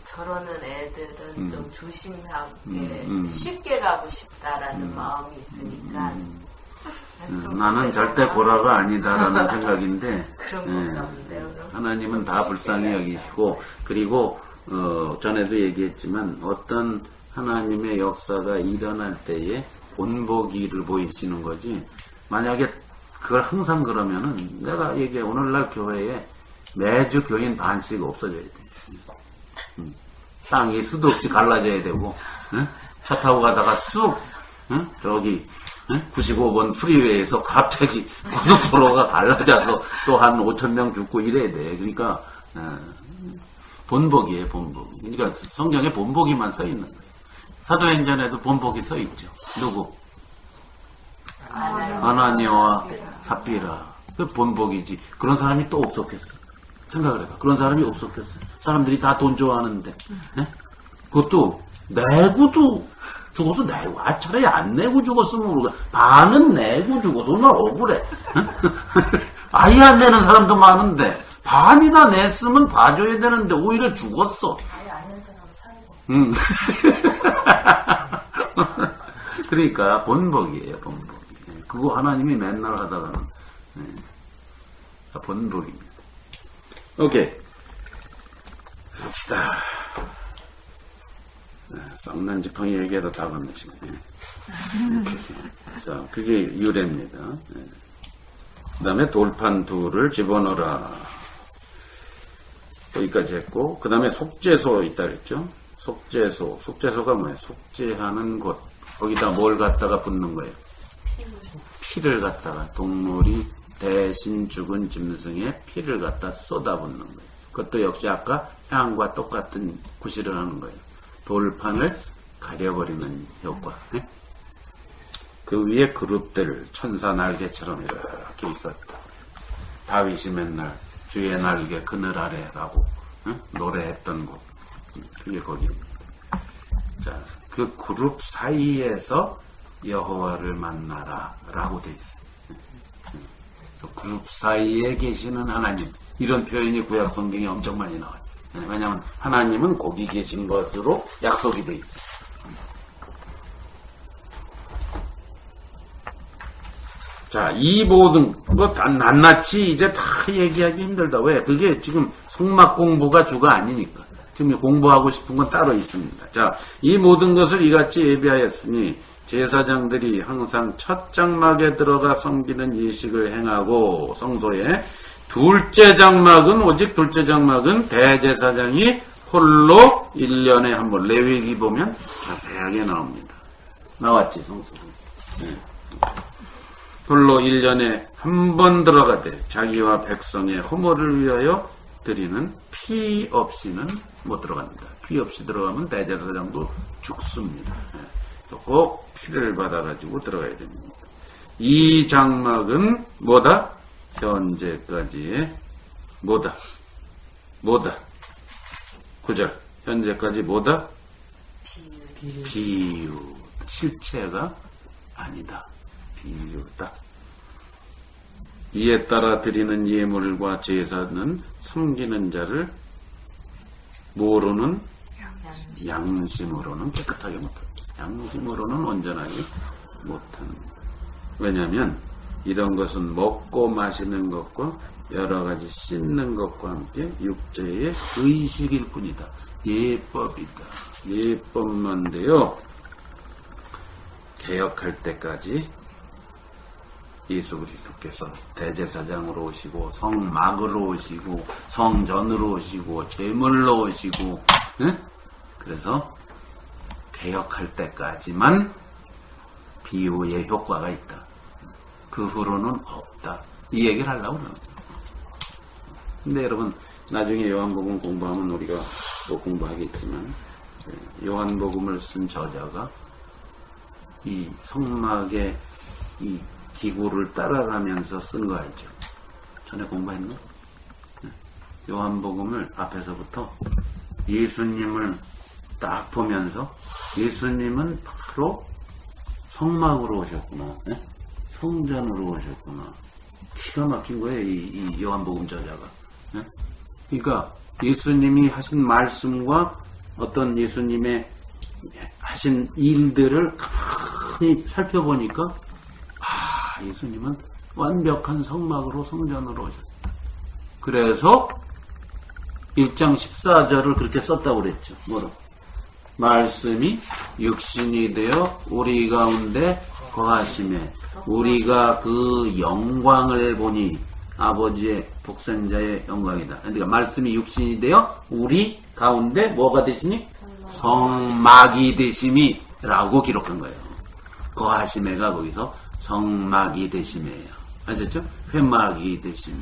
저러는 애들은 좀 조심하게 쉽게 가고 싶다라는 마음이 있으니까 좀 나는 그때가 절대 고라가 아니다라는 생각인데, 그런 예. 건가 본데요. 그럼? 하나님은 다 불쌍히 여기시고, 그리고 전에도 얘기했지만 어떤 하나님의 역사가 일어날 때에 본보기를 보이시는 거지. 만약에 그걸 항상 그러면은 내가 얘기해 오늘날 교회에 매주 교인 반씩 없어져야 돼. 땅이 수도 없이 갈라져야 되고, 응? 차 타고 가다가 쑥 응? 저기 95번 프리웨이에서 갑자기 고속도로가 갈라져서 또 한 5,000명 죽고 이래야 돼. 그러니까 본보기예요, 본보기. 그러니까 성경에 본보기만 써 있는 거예요. 사도행전에도 본보기 써 있죠. 누구? 아나니아와 삽비라. 그 본보기지. 그런 사람이 또 없었겠어. 생각을 해봐. 그런 사람이 없었겠어. 사람들이 다 돈 좋아하는데. 네? 그것도 내고도 죽어서 내고. 차라리 안 내고 죽었으면 모르겠어. 반은 내고 죽어서 얼마나 억울해. 아예 안 내는 사람도 많은데 반이나 냈으면 봐줘야 되는데 오히려 죽었어. 아예 아는 사람은 살고. 그러니까 본보기예요, 본보기. 그거 하나님이 맨날 하다가는 본보기입니다. 오케이. 갑시다. 쌍난 지팡이 얘기하다 다 갔네, 시간에. 자, 그게 유래입니다. 그 다음에 돌판 둘을 집어넣어라. 여기까지 했고, 그 다음에 속죄소 있다 그랬죠? 속죄소. 속죄소가 뭐예요? 속죄하는 곳. 거기다 뭘 갖다가 붓는 거예요? 피를 갖다가, 동물이 대신 죽은 짐승의 피를 갖다 쏟아붓는 거예요. 그것도 역시 아까 향과 똑같은 구실을 하는 거예요. 돌판을 가려버리는 효과. 네? 그 위에 그룹들 천사 날개처럼 이렇게 있었다. 다윗이 맨날 주의 날개 그늘 아래라고 노래했던 곳. 그게 거기입니다. 자, 그 그룹 사이에서 여호와를 만나라 라고 돼 있어요. 그룹 사이에 계시는 하나님. 이런 표현이 구약 성경에 엄청 많이 나와요. 왜냐하면 하나님은 거기 계신 것으로 약속이 돼 있어요. 자, 이 모든 것 낱낱이 이제 다 얘기하기 힘들다. 왜? 그게 지금 성막 공부가 주가 아니니까. 지금 공부하고 싶은 건 따로 있습니다. 자, 이 모든 것을 이같이 예비하였으니 제사장들이 항상 첫 장막에 들어가 섬기는 예식을 행하고 성소에 둘째 장막은 대제사장이 홀로 1년에 한 번, 레위기 보면 자세하게 나옵니다. 나왔지, 성소에. 네. 홀로 1년에 한 번 들어가되 자기와 백성의 허물을 위하여 드리는 피 없이는 못 들어갑니다. 피 없이 들어가면 대제사장도 죽습니다. 그래서 꼭 피를 받아가지고 들어가야 됩니다. 이 장막은 뭐다? 현재까지의 뭐다? 9절. 현재까지 뭐다? 비유. 실체가 아니다. 비유다. 이에 따라 드리는 예물과 제사는 섬기는 자를 뭐로는? 양심으로는 깨끗하게 못한다. 양심으로는 온전하게 못한다. 왜냐하면 이런 것은 먹고 마시는 것과 여러 가지 씻는 것과 함께 육체의 의식일 뿐이다. 예법이다. 예법만데요. 개혁할 때까지 예수 그리스도께서 대제사장으로 오시고 성막으로 오시고 성전으로 오시고 제물로 오시고 그래서 개혁할 때까지만 비유의 효과가 있다. 그 후로는 없다. 이 얘기를 하려고 그러는 거예요. 근데 여러분 나중에 요한복음 공부하면 우리가 또 공부하겠지만 요한복음을 쓴 저자가 이 성막의 이 기구를 따라가면서 쓴 거 알죠? 전에 공부했나? 요한복음을 앞에서부터 예수님을 딱 보면서 예수님은 바로 성막으로 오셨구나. 성전으로 오셨구나. 기가 막힌 거예요, 이 요한복음 저자가. 그러니까 예수님이 하신 말씀과 어떤 예수님의 하신 일들을 가만히 살펴보니까 예수님은 완벽한 성막으로 성전으로 오셨다. 그래서 1장 14절을 그렇게 썼다고 그랬죠. 뭐로? 말씀이 육신이 되어 우리 가운데 거하심에 우리가 그 영광을 보니 아버지의 독생자의 영광이다. 그러니까 말씀이 육신이 되어 우리 가운데 뭐가 되시니? 성막이 되심이 라고 기록한 거예요. 거하심에가 거기서 성막이 되심이에요. 아셨죠? 회막이 되심에.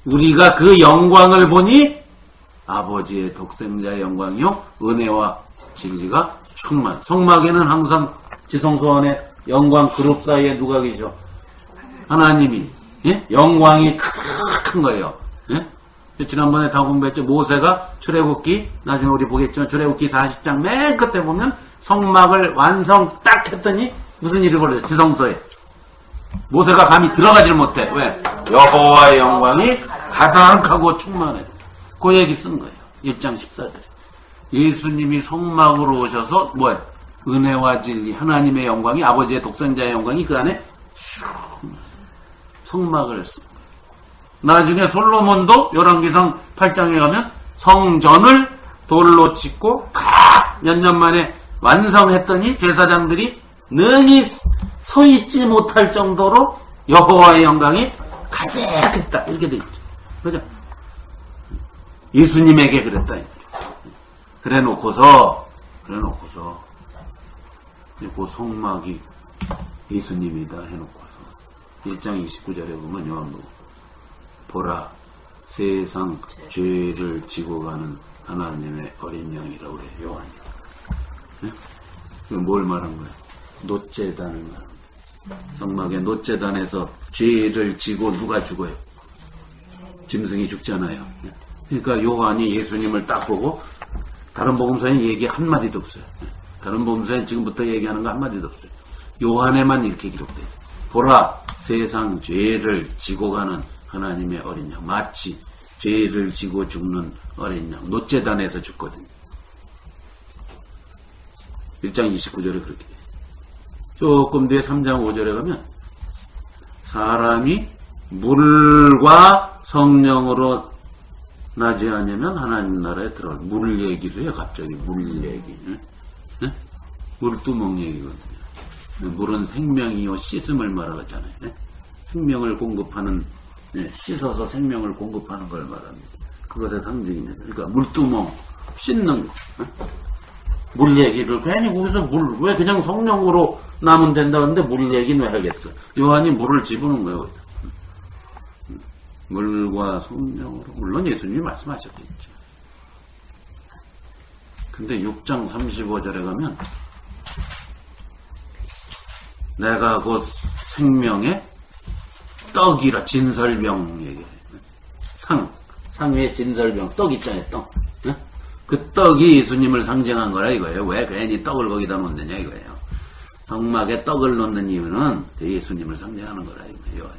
우리가 그 영광을 보니 아버지의 독생자의 영광이요 은혜와 진리가 충만. 성막에는 항상 지성소 안에 영광 그룹 사이에 누가 계셔? 하나님이. 예? 영광이 큰 거예요. 예? 지난번에 다 공부했죠. 모세가 출애굽기 나중에 우리 보겠지만 출애굽기 40장 맨 끝에 보면 성막을 완성 딱 했더니 무슨 일이 벌어져요? 지성소에. 모세가 감히 들어가질 못해. 왜? 여호와의 영광이 가득하고 충만해. 그 얘기 쓴 거예요. 1장 14절. 예수님이 성막으로 오셔서 뭐예요? 은혜와 진리, 하나님의 영광이, 아버지의 독생자의 영광이 그 안에 성막을 쓴 거예요. 나중에 솔로몬도 열왕기상 8장에 가면 성전을 돌로 짓고 몇 년 만에 완성했더니 제사장들이 능히 서 있지 못할 정도로 여호와의 영광이 가득했다. 이렇게 돼 있죠. 그죠? 예수님에게 그랬다. 그래 놓고서 그 성막이 예수님이다 해놓고서 1장 29절에 보면 요한복음 보라 세상 죄를 지고 가는 하나님의 어린 양이라고 그래. 요한이. 네? 뭘 말한 거야? 노제단을 말한 거야. 성막의 노제단에서 죄를 지고 누가 죽어요? 짐승이 죽잖아요. 그러니까 요한이 예수님을 딱 보고 다른 복음서에는 얘기 한마디도 없어요. 다른 복음서에는 지금부터 얘기하는 거 한마디도 없어요. 요한에만 이렇게 기록되어 있어요. 보라 세상 죄를 지고 가는 하나님의 어린 양, 마치 죄를 지고 죽는 어린 양, 노제단에서 죽거든요. 1장 29절에 그렇게 돼요. 조금 뒤에 3장 5절에 가면 사람이 물과 성령으로 나지 않으면 하나님 나라에 들어갈 물 얘기를 해요. 갑자기 물 얘기. 네? 물두멍 얘기거든요. 물은 생명이요 씻음을 말하잖아요. 네? 생명을 공급하는, 네, 씻어서 생명을 공급하는 걸 말합니다. 그것의 상징입니다. 그러니까 물두멍, 씻는 거. 네? 물 얘기를 괜히 거기서 왜 그냥 성령으로 나면 된다는데 물 얘기는 왜 하겠어? 요한이 물을 집어넣은 거예요. 물과 성령으로. 물론 예수님이 말씀하셨겠죠. 근데 6장 35절에 가면 내가 곧 생명의 떡이라, 진설병 얘기를 해요. 상 위에 진설병, 떡 있잖아요, 떡. 네? 그 떡이 예수님을 상징한 거라 이거예요. 왜 괜히 떡을 거기다 놓느냐 이거예요. 성막에 떡을 놓는 이유는 그 예수님을 상징하는 거라 이거예요.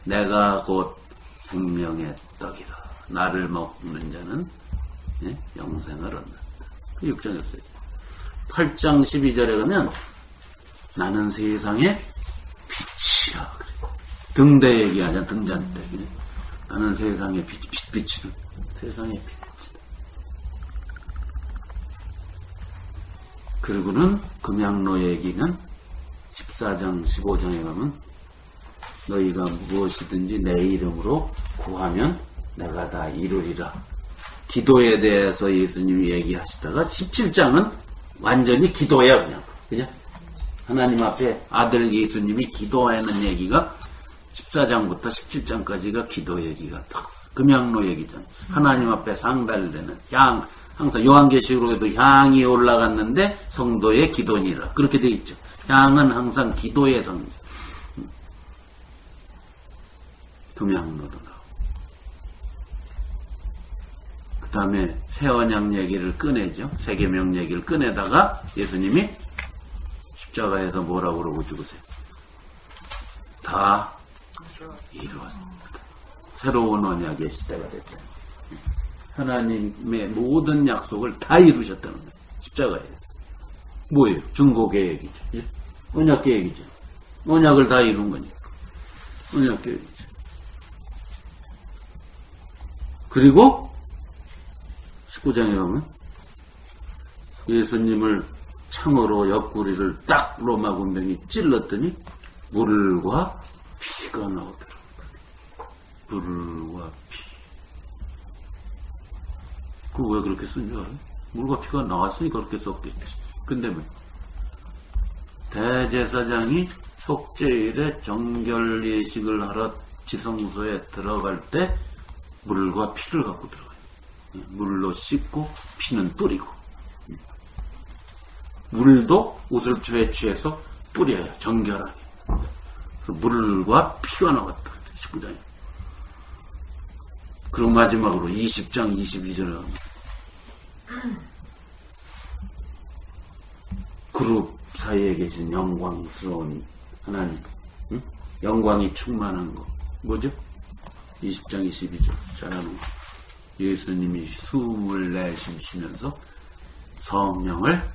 내가 곧 생명의 떡이라. 나를 먹는 자는, 예? 영생을 얻는다. 그 6장이었어요. 8장 12절에 가면 나는 세상의 빛이라 그래. 등대 얘기하자, 등잔대. 그죠? 나는 세상의 빛이다. 세상의 빛이다. 그리고는 금양로 얘기는 14장 15장에 가면 너희가 무엇이든지 내 이름으로 구하면 내가 다 이루리라. 기도에 대해서 예수님이 얘기하시다가 17장은 완전히 기도야 그냥. 그죠? 하나님 앞에 아들 예수님이 기도하는 얘기가 14장부터 17장까지가 기도 얘기가 딱 금양로 얘기잖아요. 하나님 앞에 상달되는 향, 항상 요한계시록에도 향이 올라갔는데 성도의 기도니라 그렇게 돼 있죠. 향은 항상 기도의 상징. 금양로도 나오고 그 다음에 새 언약 얘기를 꺼내죠. 세계명 얘기를 꺼내다가 예수님이 십자가에서 뭐라고 그러고 죽으세요? 다 이루었습니다. 새로운 언약의 시대가 됐다. 하나님의 모든 약속을 다 이루셨다는 거예요. 십자가에서. 뭐예요? 중고계 얘기죠. 언약계 얘기죠. 언약을 다 이룬 거니까. 언약계 얘기죠. 그리고 19장에 가면 예수님을 창으로 옆구리를 딱 로마 군병이 찔렀더니 물과 피가 나오더라고요. 물과 피. 그거 왜 그렇게 쓴 줄 알아요? 물과 피가 나왔으니까 그렇게 썼겠지. 근데 뭐 대제사장이 속죄일에 정결 예식을 하러 지성소에 들어갈 때 물과 피를 갖고 들어가요. 물로 씻고 피는 뿌리고. 물도 우슬초에 취해서 뿌려요. 정결하게. 그래서 물과 피가 나왔다. 19장에. 그리고 마지막으로 20장 22절에 그룹 사이에 계신 영광스러운 하나님, 응? 영광이 충만한 거 뭐죠? 20장 22절 잘하는 거. 예수님이 숨을 내쉬시면서 성령을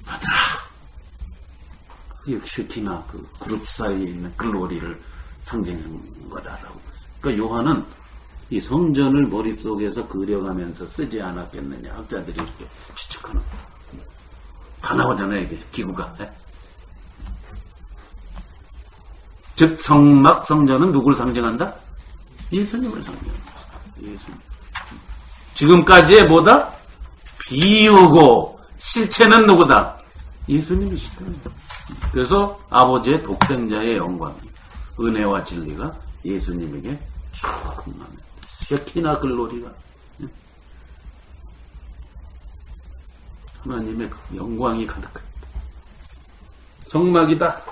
받으라. 그게 쉐키나 그 그룹 사이에 있는 글로리를 상징하는 거다라고. 그러니까 요한은 이 성전을 머릿속에서 그려가면서 쓰지 않았겠느냐. 학자들이 이렇게 추측하는 거예요. 다 나오잖아요, 이게 기구가. 네? 즉 성막 성전은 누구를 상징한다? 예수님을 상징한다. 예수님. 지금까지의 뭐다? 비유고 실체는 누구다? 예수님이시다. 그래서 아버지의 독생자의 영광, 은혜와 진리가 예수님에게 충만합니다. 쉐키나 글로리가 하나님의 영광이 가득합니다. 성막이다.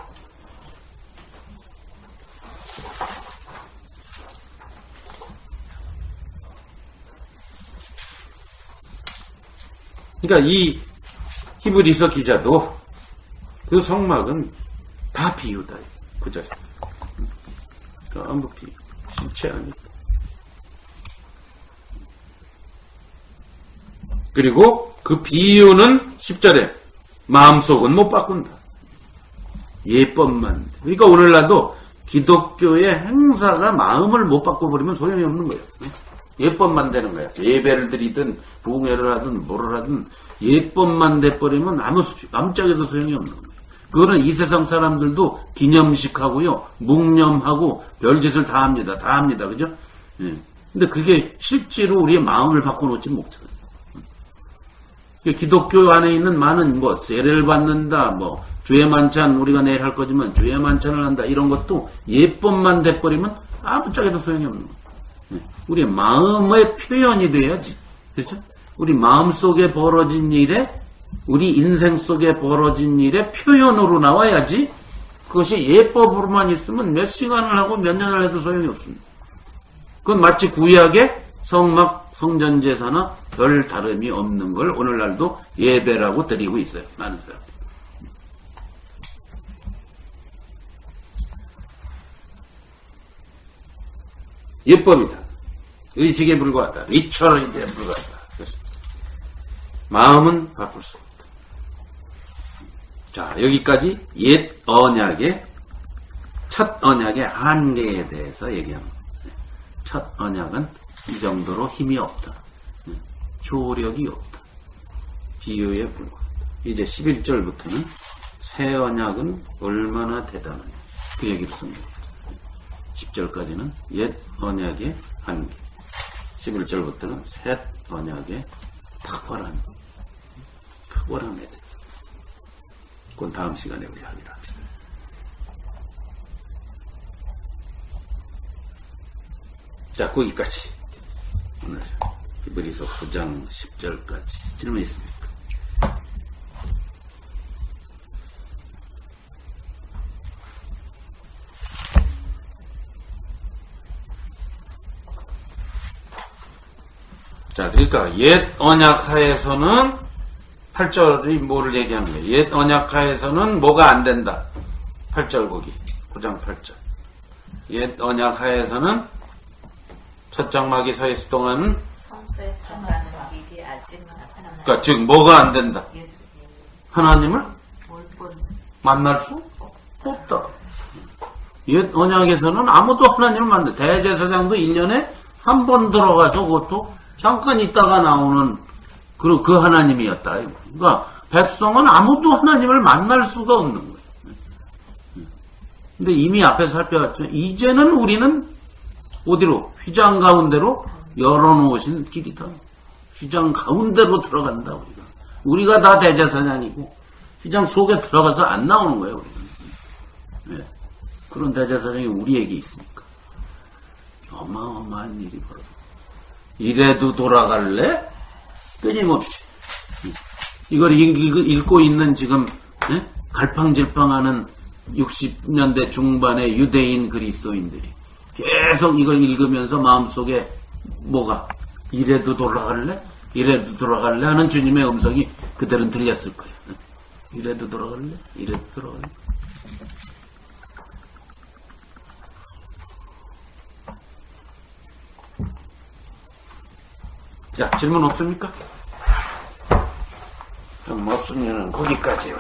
그러니까 이 히브리서 기자도 그 성막은 다 비유다. 그죠? 전부 실체 아닙니다. 그리고 그 비유는 10절에 마음속은 못 바꾼다. 예법만. 그러니까 오늘날도 기독교의 행사가 마음을 못 바꿔버리면 소용이 없는 거예요. 예법만 되는 거야. 예배를 드리든 부흥회를 하든 뭐를 하든 예법만 돼버리면 아무짝에도 소용이 없는 거예요. 그거는 이 세상 사람들도 기념식 하고요, 묵념하고 별짓을 다 합니다. 다 합니다. 그죠? 예. 근데 그게 실제로 우리의 마음을 바꿔놓지 못하거든요. 기독교 안에 있는 많은 세례를 받는다, 주의 만찬 우리가 내일 할 거지만 주의 만찬을 한다, 이런 것도 예법만 돼버리면 아무짝에도 소용이 없는 거예요. 우리의 마음의 표현이 돼야지. 그렇죠? 우리 마음 속에 벌어진 일에, 우리 인생 속에 벌어진 일의 표현으로 나와야지. 그것이 예법으로만 있으면 몇 시간을 하고 몇 년을 해도 소용이 없습니다. 그건 마치 구약의 성막, 성전제사나 별 다름이 없는 걸 오늘날도 예배라고 드리고 있어요. 많은 사람. 예법이다. 의식에 불과하다. 리처럴에 불과하다. 마음은 바꿀 수 없다. 자, 여기까지 옛 언약의 첫 언약의 한계에 대해서 얘기합니다. 첫 언약은 이 정도로 힘이 없다. 효력이 없다. 비유에 불과하다. 이제 11절부터는 새 언약은 얼마나 대단하냐. 그 얘기를 씁니다. 10절까지는 옛 언약의 한계. 11절부터는 새 언약의 탁월한 애들. 그건 다음 시간에 우리 하기로 합시다. 자, 거기까지. 오늘 히브리서 9장 10절까지 질문 있습니까? 자, 그러니까 옛 언약 하에서는 8절이 뭐를 얘기하는 거예요? 옛 언약 하에서는 뭐가 안 된다. 8절 보기. 9장 8절. 옛 언약 하에서는 첫 장막이 서 있을 동안은 성소에 들어가서 미리 아직은 그러니까 즉 뭐가 안 된다. 예수님 하나님을 올뿐 만날 수 없다. 옛 언약에서는 아무도 하나님을 만나. 대제사장도 1년에 한 번 들어가서 그것도 잠깐 있다가 나오는 그 하나님이었다. 그러니까 백성은 아무도 하나님을 만날 수가 없는 거예요. 근데 이미 앞에서 살펴봤죠. 이제는 우리는 어디로? 휘장 가운데로 열어놓으신 길이다. 휘장 가운데로 들어간다. 우리가 다 대제사장이고 휘장 속에 들어가서 안 나오는 거예요. 우리는. 네. 그런 대제사장이 우리에게 있으니까 어마어마한 일이 벌어져. 이래도 돌아갈래? 끊임없이 이걸 읽고 있는 지금 갈팡질팡하는 60년대 중반의 유대인 그리스도인들이 계속 이걸 읽으면서 마음속에 뭐가 이래도 돌아갈래? 이래도 돌아갈래? 하는 주님의 음성이 그들은 들렸을 거예요. 이래도 돌아갈래? 이래도 돌아갈래? 자, 질문 없습니까? 그럼 없으면 거기까지요.